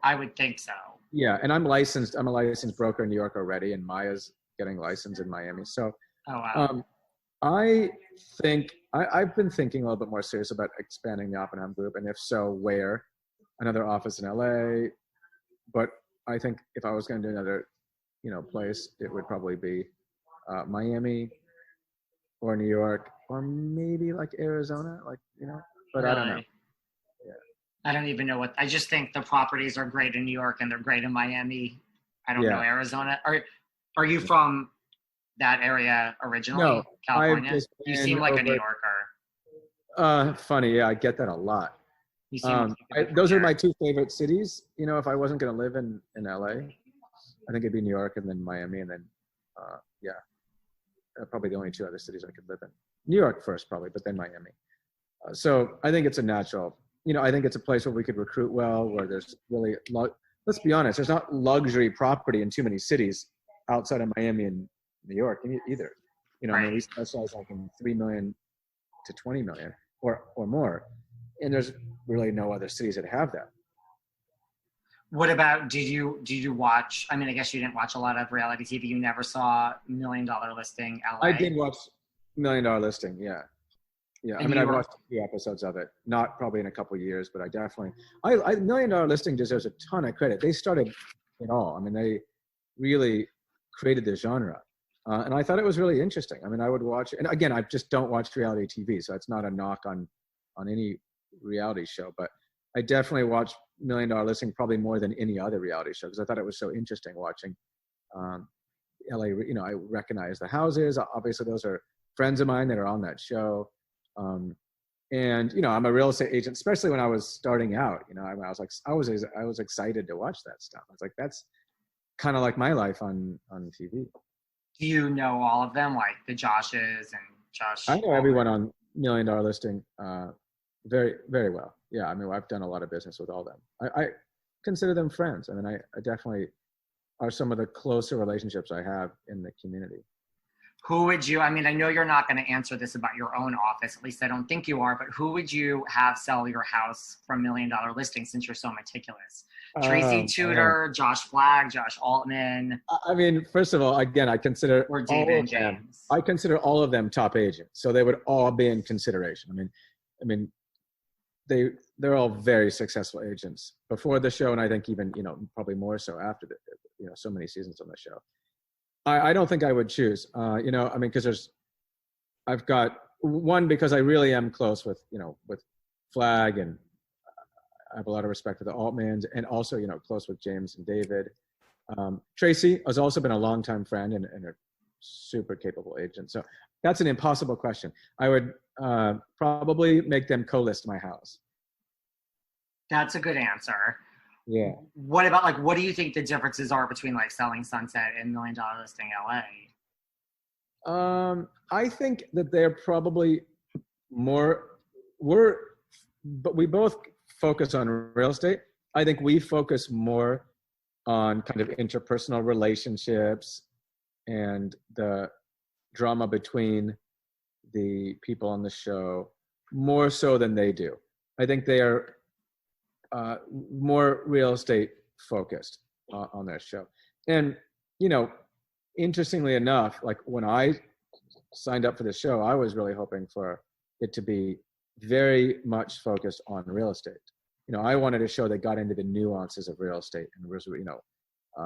I would think so. Yeah, and I'm a licensed broker in New York already, and Maya's getting licensed in Miami. So oh, wow. I think I've been thinking a little bit more serious about expanding the Oppenheim Group, and if so, where? Another office in LA, but I think if I was going to do another, place, it would probably be Miami or New York or maybe like Arizona, but really? I don't know. Yeah. I don't even know I just think the properties are great in New York and they're great in Miami. I don't know Arizona. Are you from that area originally? No, California? You seem like a New Yorker. Funny. Yeah, I get that a lot. You seem those are my two favorite cities. If I wasn't going to live in LA, I think it'd be New York and then Miami and then, probably the only two other cities I could live in. New York first, probably, but then Miami. So I think it's a natural, I think it's a place where we could recruit well, where there's really, let's be honest, there's not luxury property in too many cities outside of Miami and New York either. Right. We specialize like in 3 million to 20 million or more. And there's really no other cities that have that. What about, did you watch, I guess you didn't watch a lot of reality TV. You never saw $1 Million Listing LA? I did watch $1 Million Listing, yeah. Yeah, I watched a few episodes of it, not probably in a couple of years, but I definitely, $1 Million Listing deserves a ton of credit. They started it all. They really created the genre. And I thought it was really interesting. I would watch it. And again, I just don't watch reality TV, so it's not a knock on any reality show, but I definitely watched $1 Million Listing probably more than any other reality show because I thought it was so interesting watching LA. I recognize the houses. Obviously, those are friends of mine that are on that show. And I'm a real estate agent, especially when I was starting out. I was excited to watch that stuff. I was like, that's kind of like my life on TV. Do you know all of them, like the Joshes and Josh? I know everyone on $1 Million Listing very, very well. Yeah, I've done a lot of business with all of them. I consider them friends. I definitely are some of the closer relationships I have in the community. Who would you, I know you're not going to answer this about your own office, at least I don't think you are, but who would you have sell your house for $1 Million Listing since you're so meticulous? Tracy Tudor, Josh Flagg, Josh Altman. First of all, again, I consider or David James. I consider all of them top agents, so they would all be in consideration. They're all very successful agents before the show, and I think even probably more so after so many seasons on the show. I don't think I would choose, because I've got one, because I really am close with Flagg, and I have a lot of respect for the Altmans, and also, close with James and David. Tracy has also been a longtime friend and a super capable agent. So that's an impossible question. I would probably make them co-list my house. That's a good answer. Yeah. What about what do you think the differences are between selling Sunset and $1 Million Listing LA? I think that they're probably but we both focus on real estate. I think we focus more on kind of interpersonal relationships and the drama between the people on the show more so than they do. I think they are more real estate focused on their show. And, interestingly enough, when I signed up for the show, I was really hoping for it to be very much focused on real estate. I wanted a show that got into the nuances of real estate and was,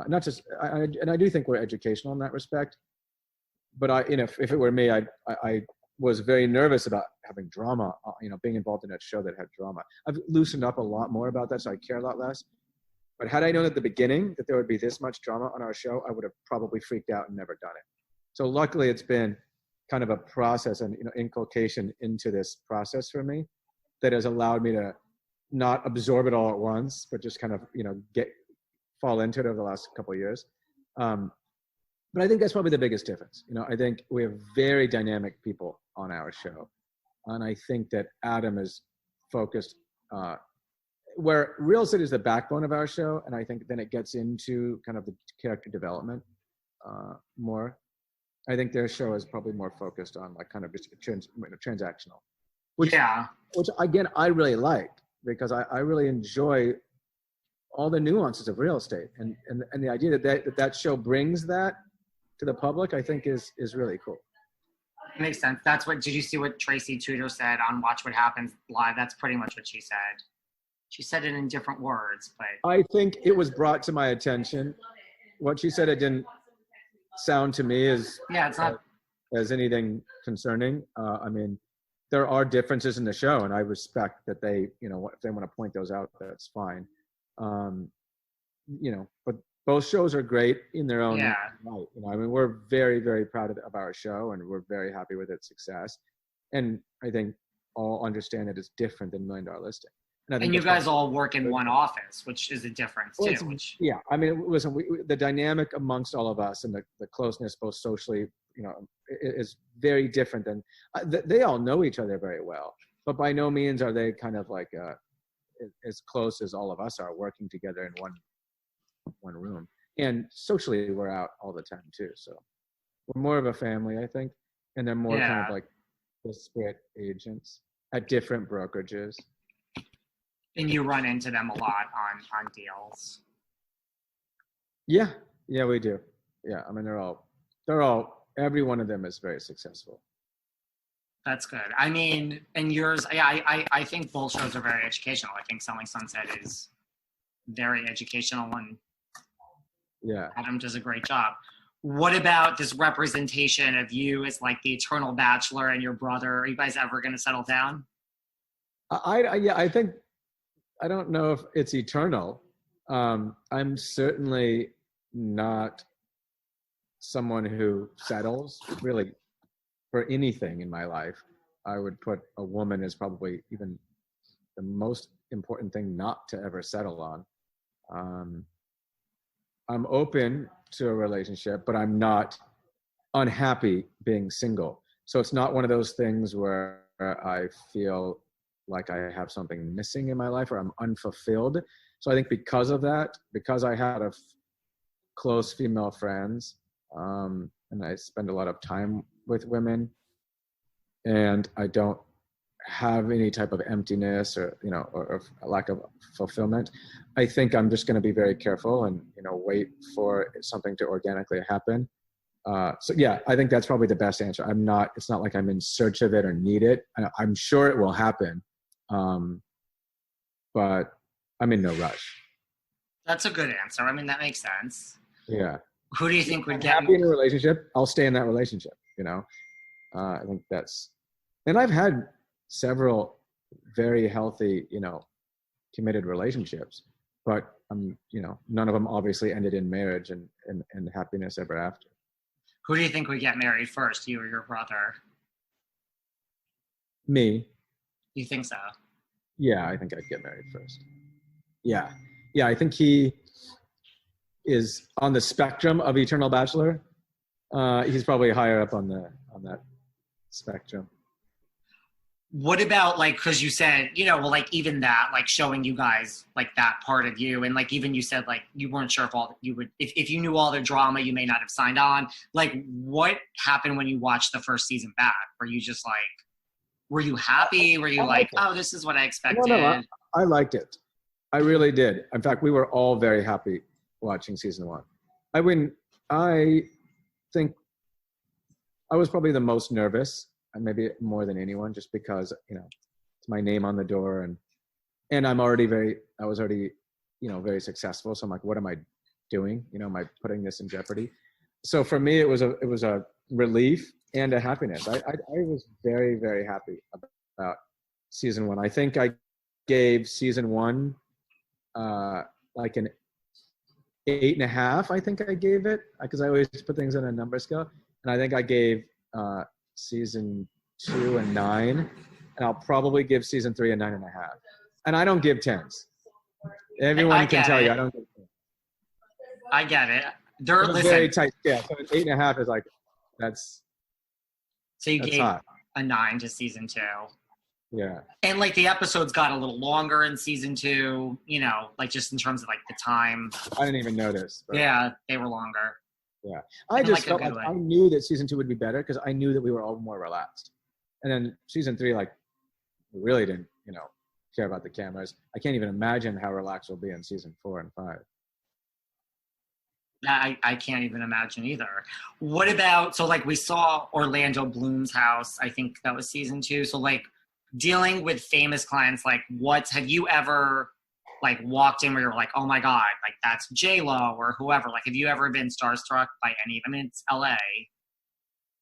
not just, and I do think we're educational in that respect, but if it were me, I was very nervous about having drama, being involved in a show that had drama. I've loosened up a lot more about that, so I care a lot less. But had I known at the beginning that there would be this much drama on our show, I would have probably freaked out and never done it. So luckily, it's been kind of a process and inculcation into this process for me that has allowed me to not absorb it all at once, but just kind of, fall into it over the last couple of years. But I think that's probably the biggest difference. I think we have very dynamic people on our show. And I think that Adam is focused, where real estate is the backbone of our show. And I think then it gets into kind of the character development more. I think their show is probably more focused on like kind of just transactional. Which again, I really liked because I really enjoy all the nuances of real estate. And the idea that show brings that to the public, I think is really cool. It makes sense. Did you see what Tracy Tudor said on Watch What Happens Live? That's pretty much what she said. She said it in different words, but. I think it was brought to my attention. What she said, it didn't sound to me as anything concerning. I mean, there are differences in the show, and I respect that they, if they want to point those out, that's fine. But both shows are great in their own right. I mean, we're very, very proud of our show, and we're very happy with its success. And I think all understand that it's different than $1 Million Listing. And you guys all work in one office, which is a difference too. Yeah, I mean, listen, the dynamic amongst all of us and the closeness, both socially, is very different than they all know each other very well, but by no means are they kind of like as close as all of us are working together in one room. And socially, we're out all the time too. So we're more of a family, I think, and they're more kind of like disparate agents at different brokerages. And you run into them a lot on deals. Yeah, we do. Yeah, I mean, they're all, every one of them is very successful. That's good. I mean, and yours, I think both shows are very educational. I think Selling Sunset is very educational, and Adam does a great job. What about this representation of you as like the eternal bachelor and your brother? Are you guys ever going to settle down? I think, I don't know if it's eternal. I'm certainly not someone who settles really for anything in my life. I would put a woman as probably even the most important thing not to ever settle on. I'm open to a relationship, but I'm not unhappy being single. So it's not one of those things where I feel like I have something missing in my life or I'm unfulfilled. So I think because of that, because I had close female friends, and I spend a lot of time with women, and I don't have any type of emptiness or a lack of fulfillment, I think I'm just going to be very careful and wait for something to organically happen. So yeah, I think that's probably the best answer. It's not like I'm in search of it or need it. I'm sure it will happen. But I'm in no rush. That's a good answer. I mean, that makes sense. Yeah. Who do you think would get happy in a relationship? I'll stay in that relationship. I think and I've had several very healthy, committed relationships, but none of them obviously ended in marriage and happiness ever after. Who do you think would get married first, you or your brother? Me. You think so? Yeah, I think I'd get married first. Yeah, I think he is on the spectrum of Eternal Bachelor. He's probably higher up on that spectrum. What about because you said, even that, showing you guys that part of you, and even you said you weren't sure if you knew all the drama, you may not have signed on. What happened when you watched the first season back? Were you just were you happy? Were you oh, this is what I expected? No, I liked it. I really did. In fact, we were all very happy watching season 1. I think I was probably the most nervous, and maybe more than anyone, just because, it's my name on the door, and I was already, very successful. So I'm like, what am I doing? Am I putting this in jeopardy? So for me, it was a relief and a happiness. I was very, very happy about season 1. I think I gave season 1 an 8.5. I think I gave it, because I always put things on a number scale, and I think I gave season 2 a 9, and I'll probably give season 3 a 9.5. And I don't give 10s. Everyone I can get tell it. you I don't give 10s. I get it. They're It's a listen. very tight scale. So an 8.5 is like, that's So you that's gave hot. a 9 to season 2. Yeah. And like the episodes got a little longer in season 2, you know, like just in terms of like the time. I didn't even notice. But Yeah, they were longer. yeah. I In, just like, a felt good like way. I knew that season 2 would be better because I knew that we were all more relaxed. And then season 3, like, we really didn't, care about the cameras. I can't even imagine how relaxed we'll be in season 4 and 5. I can't even imagine either. What about, so like we saw Orlando Bloom's house, I think that was season 2. So like dealing with famous clients, like what, have you ever like walked in where you're like, oh my God, like that's J-Lo or whoever. Like, have you ever been starstruck by any, I mean, it's LA.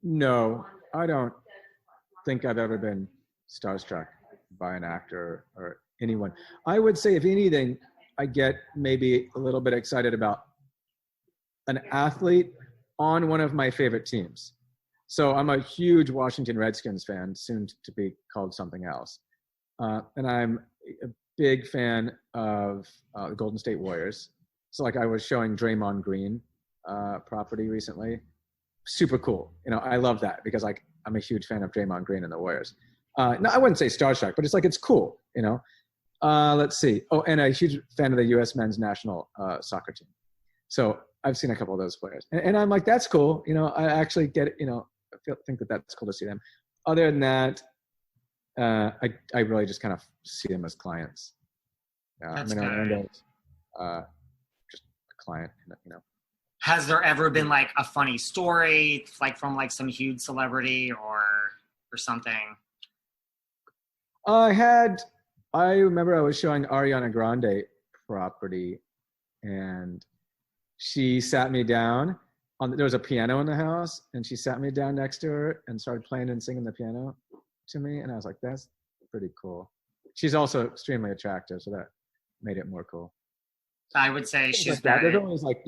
No, I don't think I've ever been starstruck by an actor or anyone. I would say, if anything, I get maybe a little bit excited about an athlete on one of my favorite teams. So I'm a huge Washington Redskins fan, soon to be called something else. And I'm a big fan of the Golden State Warriors. So like I was showing Draymond Green property recently. Super cool. I love that because like I'm a huge fan of Draymond Green and the Warriors. No, I wouldn't say starstruck, but it's like, it's cool, Let's see. Oh, and a huge fan of the U.S. men's national soccer team. So I've seen a couple of those players. And I'm like, that's cool. I actually get it, I think that that's cool to see them. Other than that, I really just kind of see them as clients. That's Orlando's just a client, Has there ever been like a funny story, like from like some huge celebrity or something? I remember I was showing Ariana Grande property, and she sat me down there was a piano in the house, and she sat me down next to her and started playing and singing the piano to me. And I was like, that's pretty cool. She's also extremely attractive, so that made it more cool. I would say she's like that. There's always like,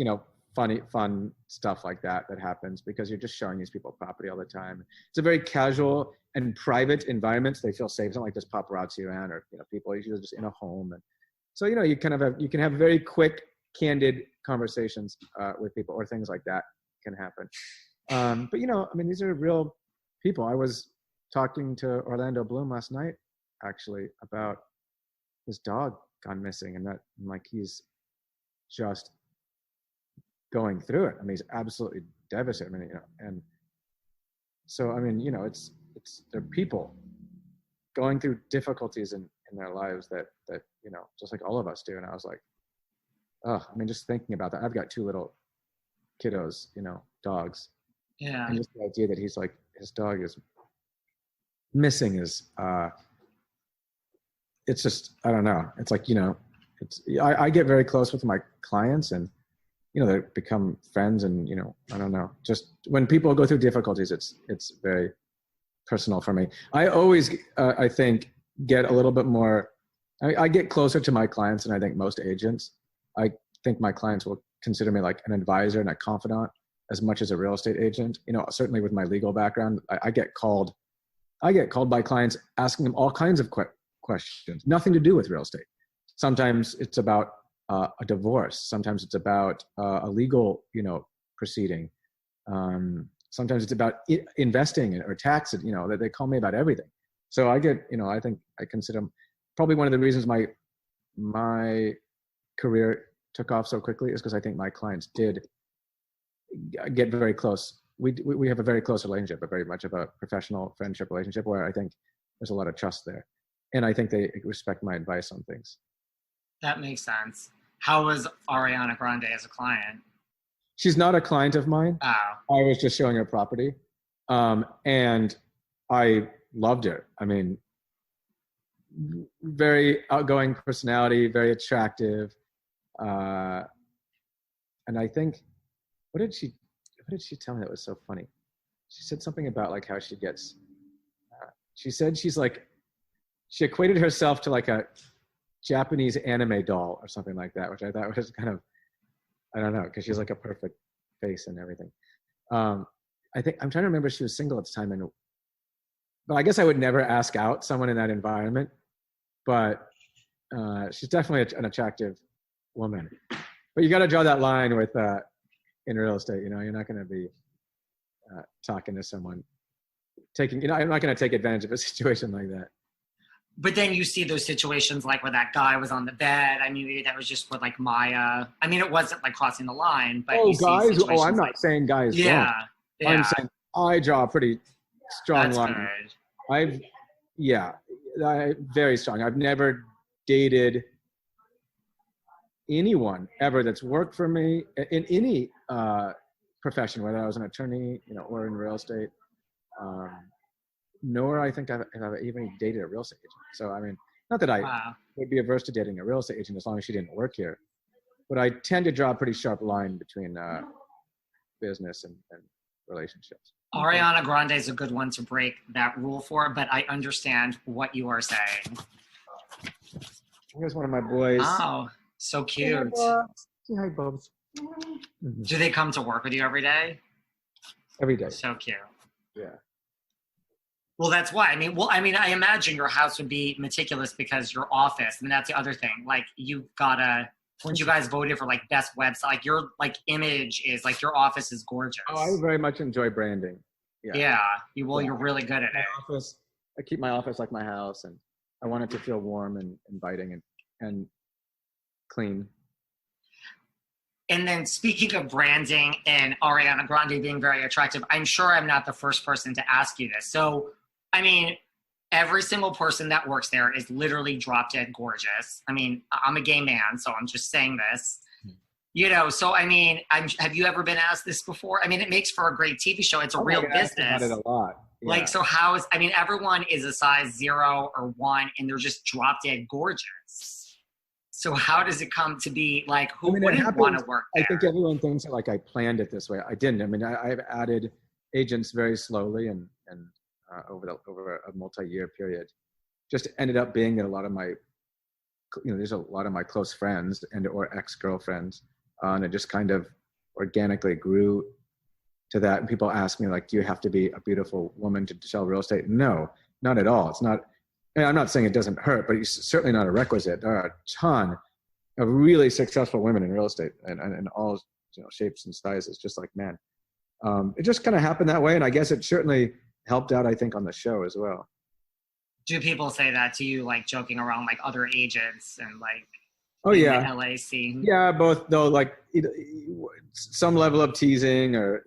fun stuff like that happens because you're just showing these people property all the time. It's a very casual and private environment. So they feel safe. It's not like there's paparazzi around or, people usually just in a home. And so, you can have very quick, candid conversations with people, or things like that can happen. But these are real people. I was talking to Orlando Bloom last night, actually, about his dog gone missing, and like he's just going through it. He's absolutely devastated. And so it's they're people going through difficulties in their lives that just like all of us do. And I was like, oh, just thinking about that. I've got 2 little kiddos, dogs. Yeah. And just the idea that he's like, his dog is missing is, it's just, I don't know. It's like, I get very close with my clients, and, they become friends, and, I don't know, just when people go through difficulties, it's very personal for me. I always, I think, get a little bit more, I get closer to my clients than I think most agents. I think my clients will consider me like an advisor and a confidant as much as a real estate agent. Certainly with my legal background, I get called by clients asking them all kinds of questions, nothing to do with real estate. Sometimes it's about a divorce. Sometimes it's about a legal, proceeding. Sometimes it's about investing or tax. That they call me about everything. So I get, I think I consider them probably one of the reasons my career took off so quickly is because I think my clients did get very close. We have a very close relationship, a very much of a professional friendship relationship where I think there's a lot of trust there. And I think they respect my advice on things. That makes sense. How was Ariana Grande as a client? She's not a client of mine. Oh. I was just showing her property. And I loved her. Very outgoing personality, very attractive. And I think, what did she tell me that was so funny? She said something about like how she gets, she said she equated herself to like a Japanese anime doll or something like that, which I thought was kind of, I don't know, because she's like a perfect face and everything. I think, I'm trying to remember if she was single at the time, but I guess I would never ask out someone in that environment. But she's definitely an attractive woman. But you got to draw that line with in real estate. You're not going to be talking to someone, I'm not going to take advantage of a situation like that. But then you see those situations like where that guy was on the bed. I mean, maybe that was just with like Maya. I mean, it wasn't like crossing the line, but you see situations I'm not saying guys yeah, don't. yeah. I'm saying I draw a pretty strong That's line. good. Very strong. I've never dated anyone ever that's worked for me in any profession, whether I was an attorney, or in real estate. Nor I think I've even dated a real estate agent. So, I mean, not that I would be averse to dating a real estate agent as long as she didn't work here. But I tend to draw a pretty sharp line between business and relationships. Ariana Grande is a good one to break that rule for, but I understand what you are saying. Here's one of my boys. Oh, so cute. Say hi, Bubs. Do they come to work with you every day? Every day. So cute. Yeah. Well, that's why. I imagine your house would be meticulous because your office, and that's the other thing. Like, you've gotta, when you guys voted for like best website, like your like image is like your office is gorgeous. Oh, I very much enjoy branding. Yeah. You're really good at it. Office, I keep my office like my house, and I want it to feel warm and inviting and clean. And then speaking of branding and Ariana Grande being very attractive, I'm sure I'm not the first person to ask you this. So, I mean, every single person that works there is literally drop dead gorgeous. I mean, I'm a gay man, so I'm just saying this. So I mean, have you ever been asked this before? I mean, it makes for a great TV show. It's a real business. About it a lot. Yeah. Like, so everyone is a size 0 or 1 and they're just drop dead gorgeous. So how does it come to be like, who wouldn't want to work there? I think everyone thinks that like I planned it this way. I didn't. I mean, I've added agents very slowly and over a multi-year period. Just ended up being that a lot of my, there's a lot of my close friends or ex-girlfriends, and it just kind of organically grew to that. And people ask me like, do you have to be a beautiful woman to sell real estate? No, not at all. It's not. And I'm not saying it doesn't hurt, but it's certainly not a requisite. There are a ton of really successful women in real estate and all shapes and sizes, just like men. It just kind of happened that way, and I guess it certainly helped out, I think, on the show as well. Do people say that to you, like joking around, like other agents and like the LA scene? Yeah, both though, like some level of teasing or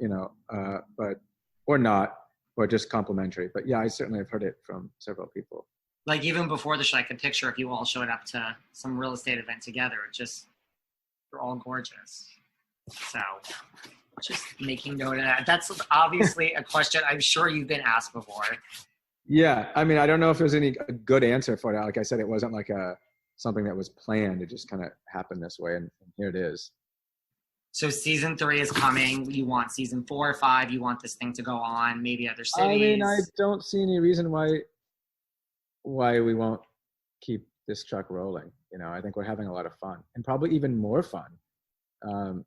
but or not, or just complimentary. But yeah, I certainly have heard it from several people. Like even before the show, I could picture if you all showed up to some real estate event together, you're all gorgeous. So just making note of that. That's obviously a question I'm sure you've been asked before. Yeah. I mean, I don't know if there's any good answer for it. Like I said, it wasn't like something that was planned. It just kind of happened this way. And here it is. So season 3 is coming. You want season 4 or 5. You want this thing to go on, maybe other cities. I mean, I don't see any reason why we won't keep this truck rolling. I think we're having a lot of fun and probably even more fun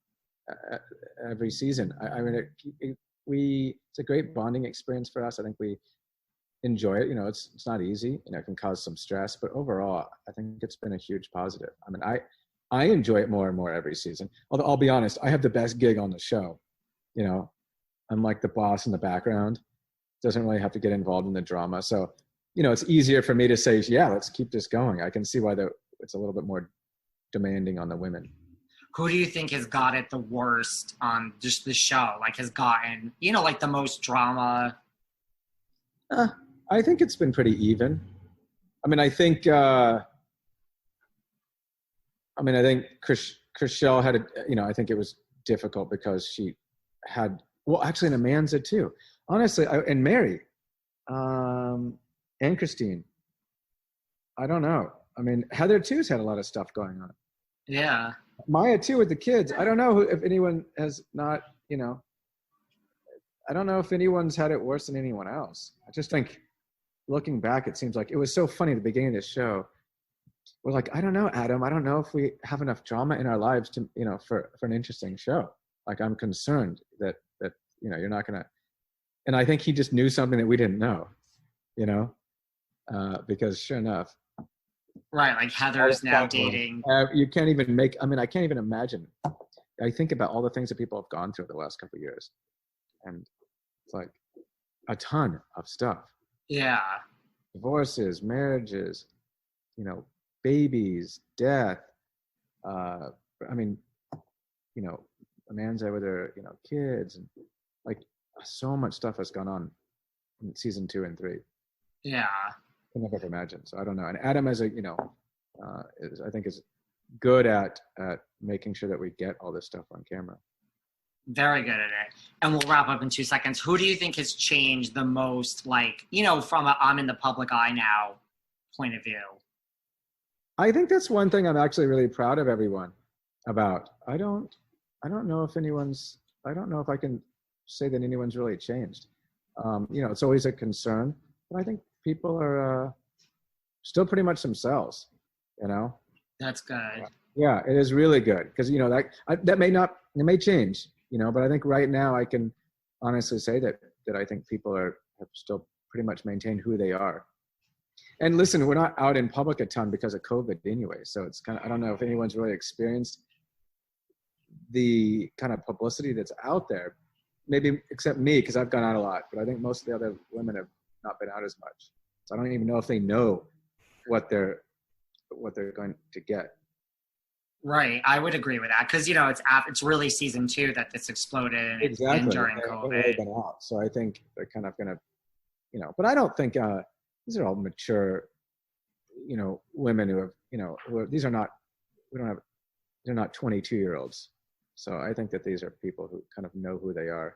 every season. I mean, it's a great bonding experience for us. I think we enjoy it. It's not easy. It can cause some stress, but overall, I think it's been a huge positive. I mean, I enjoy it more and more every season. Although I'll be honest, I have the best gig on the show. I'm like the boss in the background. Doesn't really have to get involved in the drama. So, it's easier for me to say, yeah, let's keep this going. I can see why it's a little bit more demanding on the women. Who do you think has got it the worst on just the show? Like has gotten, like the most drama? I think it's been pretty even. I mean, I think Chrishell had I think it was difficult because she had, actually in Amanza too, honestly, and Mary, and Christine. I don't know. I mean, Heather too's had a lot of stuff going on. Yeah. Maya too with the kids. I don't know if anyone has not, I don't know if anyone's had it worse than anyone else. I just think looking back, it seems like it was so funny at the beginning of this show. We're like, I don't know, Adam. I don't know if we have enough drama in our lives to, for an interesting show. Like, I'm concerned that you're not going to, and I think he just knew something that we didn't know, because sure enough, Right, like Heather's now dating. You can't even make, I can't even imagine. I think about all the things that people have gone through the last couple of years. And it's like a ton of stuff. Yeah. Divorces, marriages, babies, death. Amanza with her, kids, and like so much stuff has gone on in season 2 and 3. Yeah. I can never imagine. So I don't know. And Adam, as I think is good at making sure that we get all this stuff on camera. Very good at it. And we'll wrap up in 2 seconds. Who do you think has changed the most, from a I'm in the public eye now point of view? I think that's one thing I'm actually really proud of everyone about. I don't know if I can say that anyone's really changed. It's always a concern, but I think people are still pretty much themselves, That's good. Yeah, it is really good because, it may change, but I think right now I can honestly say that I think people have still pretty much maintained who they are. And listen, we're not out in public a ton because of COVID anyway. So it's I don't know if anyone's really experienced the kind of publicity that's out there, maybe except me, because I've gone out a lot, but I think most of the other women have not been out as much. So I don't even know if they know what they're going to get. Right. I would agree with that. Cause it's really season 2 that this exploded Exactly. during They've COVID. really been out. So I think they're kind of going to, but I don't think, these are all mature, women who have, these are not, they're not 22-year-olds. So I think that these are people who kind of know who they are.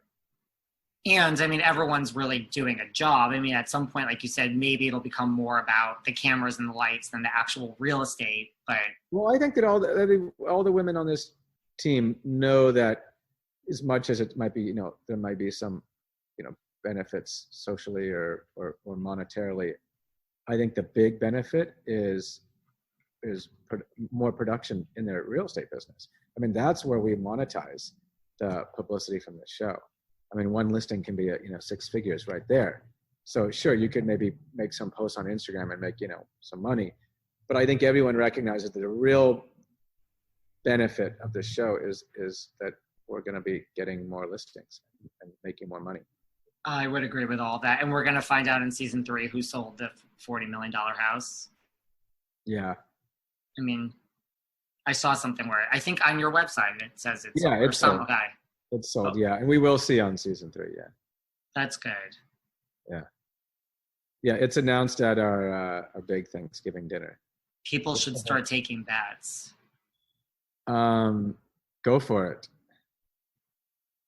And everyone's really doing a job. At some point, like you said, maybe it'll become more about the cameras and the lights than the actual real estate. But well, I think that all the women on this team know that as much as it might be, there might be some, benefits socially or monetarily. I think the big benefit is more production in their real estate business. That's where we monetize the publicity from the show. One listing can be 6 figures right there. So sure, you could maybe make some posts on Instagram and make, some money. But I think everyone recognizes that the real benefit of the show is that we're going to be getting more listings and making more money. I would agree with all that. And we're going to find out in season 3 who sold the $40 million house. Yeah. I saw something where I think on your website it says it's sold. It's sold. Okay. It's sold, yeah. And we will see on season 3, yeah. That's good. Yeah. Yeah, it's announced at our big Thanksgiving dinner. People should start taking bets. Go for it.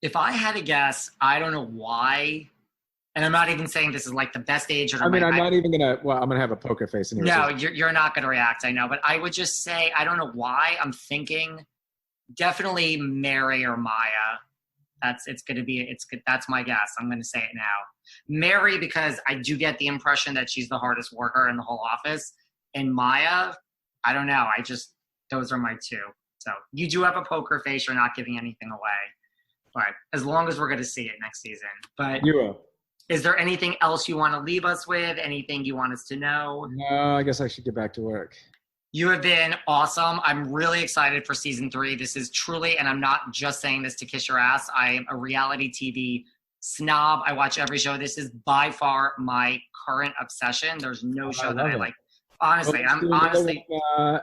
If I had to guess, I don't know why, and I'm not even saying this is like the best age. I'm not even gonna. Well, I'm gonna have a poker face. Anyway, no, you're not gonna react. I know, but I would just say I don't know why. I'm thinking definitely Mary or Maya. That's my guess. I'm gonna say it now. Mary, because I do get the impression that she's the hardest worker in the whole office, and Maya, I don't know. Those are my 2. So you do have a poker face. You're not giving anything away. But as long as we're going to see it next season. But you will. Is there anything else you want to leave us with? Anything you want us to know? No, I guess I should get back to work. You have been awesome. I'm really excited for season 3. This is truly, and I'm not just saying this to kiss your ass, I am a reality TV snob. I watch every show. This is by far my current obsession. There's no show that I like. Honestly,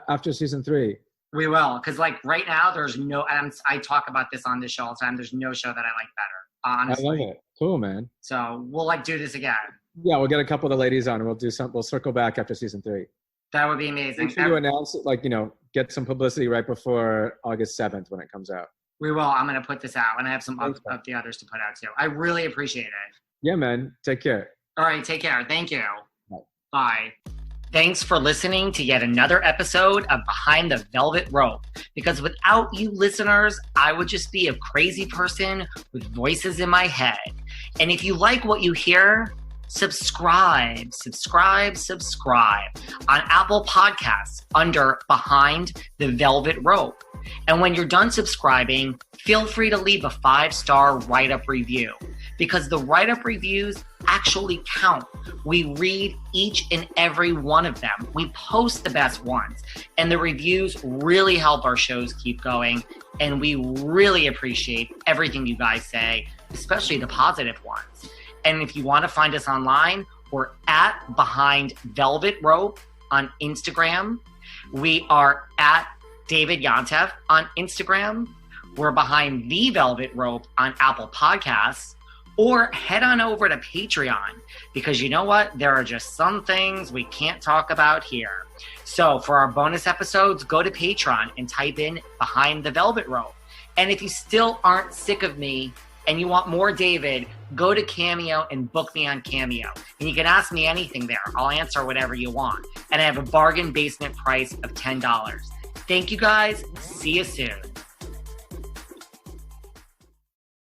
after season 3. We will, because right now there's no. I talk about this on this show all the time. There's no show that I like better. Honestly, I love it. Cool, man. So we'll do this again. Yeah, we'll get a couple of the ladies on, and we'll do some. We'll circle back after season 3. That would be amazing. Make sure you announce it, get some publicity right before August 7th when it comes out. We will. I'm going to put this out, and I have some of the others to put out too. I really appreciate it. Yeah, man. Take care. All right, take care. Thank you. Bye. Bye. Thanks for listening to yet another episode of Behind the Velvet Rope. Because without you listeners, I would just be a crazy person with voices in my head. And if you like what you hear, subscribe on Apple Podcasts under Behind the Velvet Rope. And when you're done subscribing, feel free to leave a 5-star write-up review. because the write-up reviews actually count. We read each and every one of them. We post the best ones, and the reviews really help our shows keep going, and we really appreciate everything you guys say, especially the positive ones. And if you want to find us online, we're at Behind Velvet Rope on Instagram. We are at David Yontef on Instagram. We're Behind the Velvet Rope on Apple Podcasts. Or head on over to Patreon, because you know what? There are just some things we can't talk about here. So for our bonus episodes, go to Patreon and type in Behind the Velvet Rope. And if you still aren't sick of me and you want more David, go to Cameo and book me on Cameo. And you can ask me anything there. I'll answer whatever you want. And I have a bargain basement price of $10. Thank you guys. See you soon.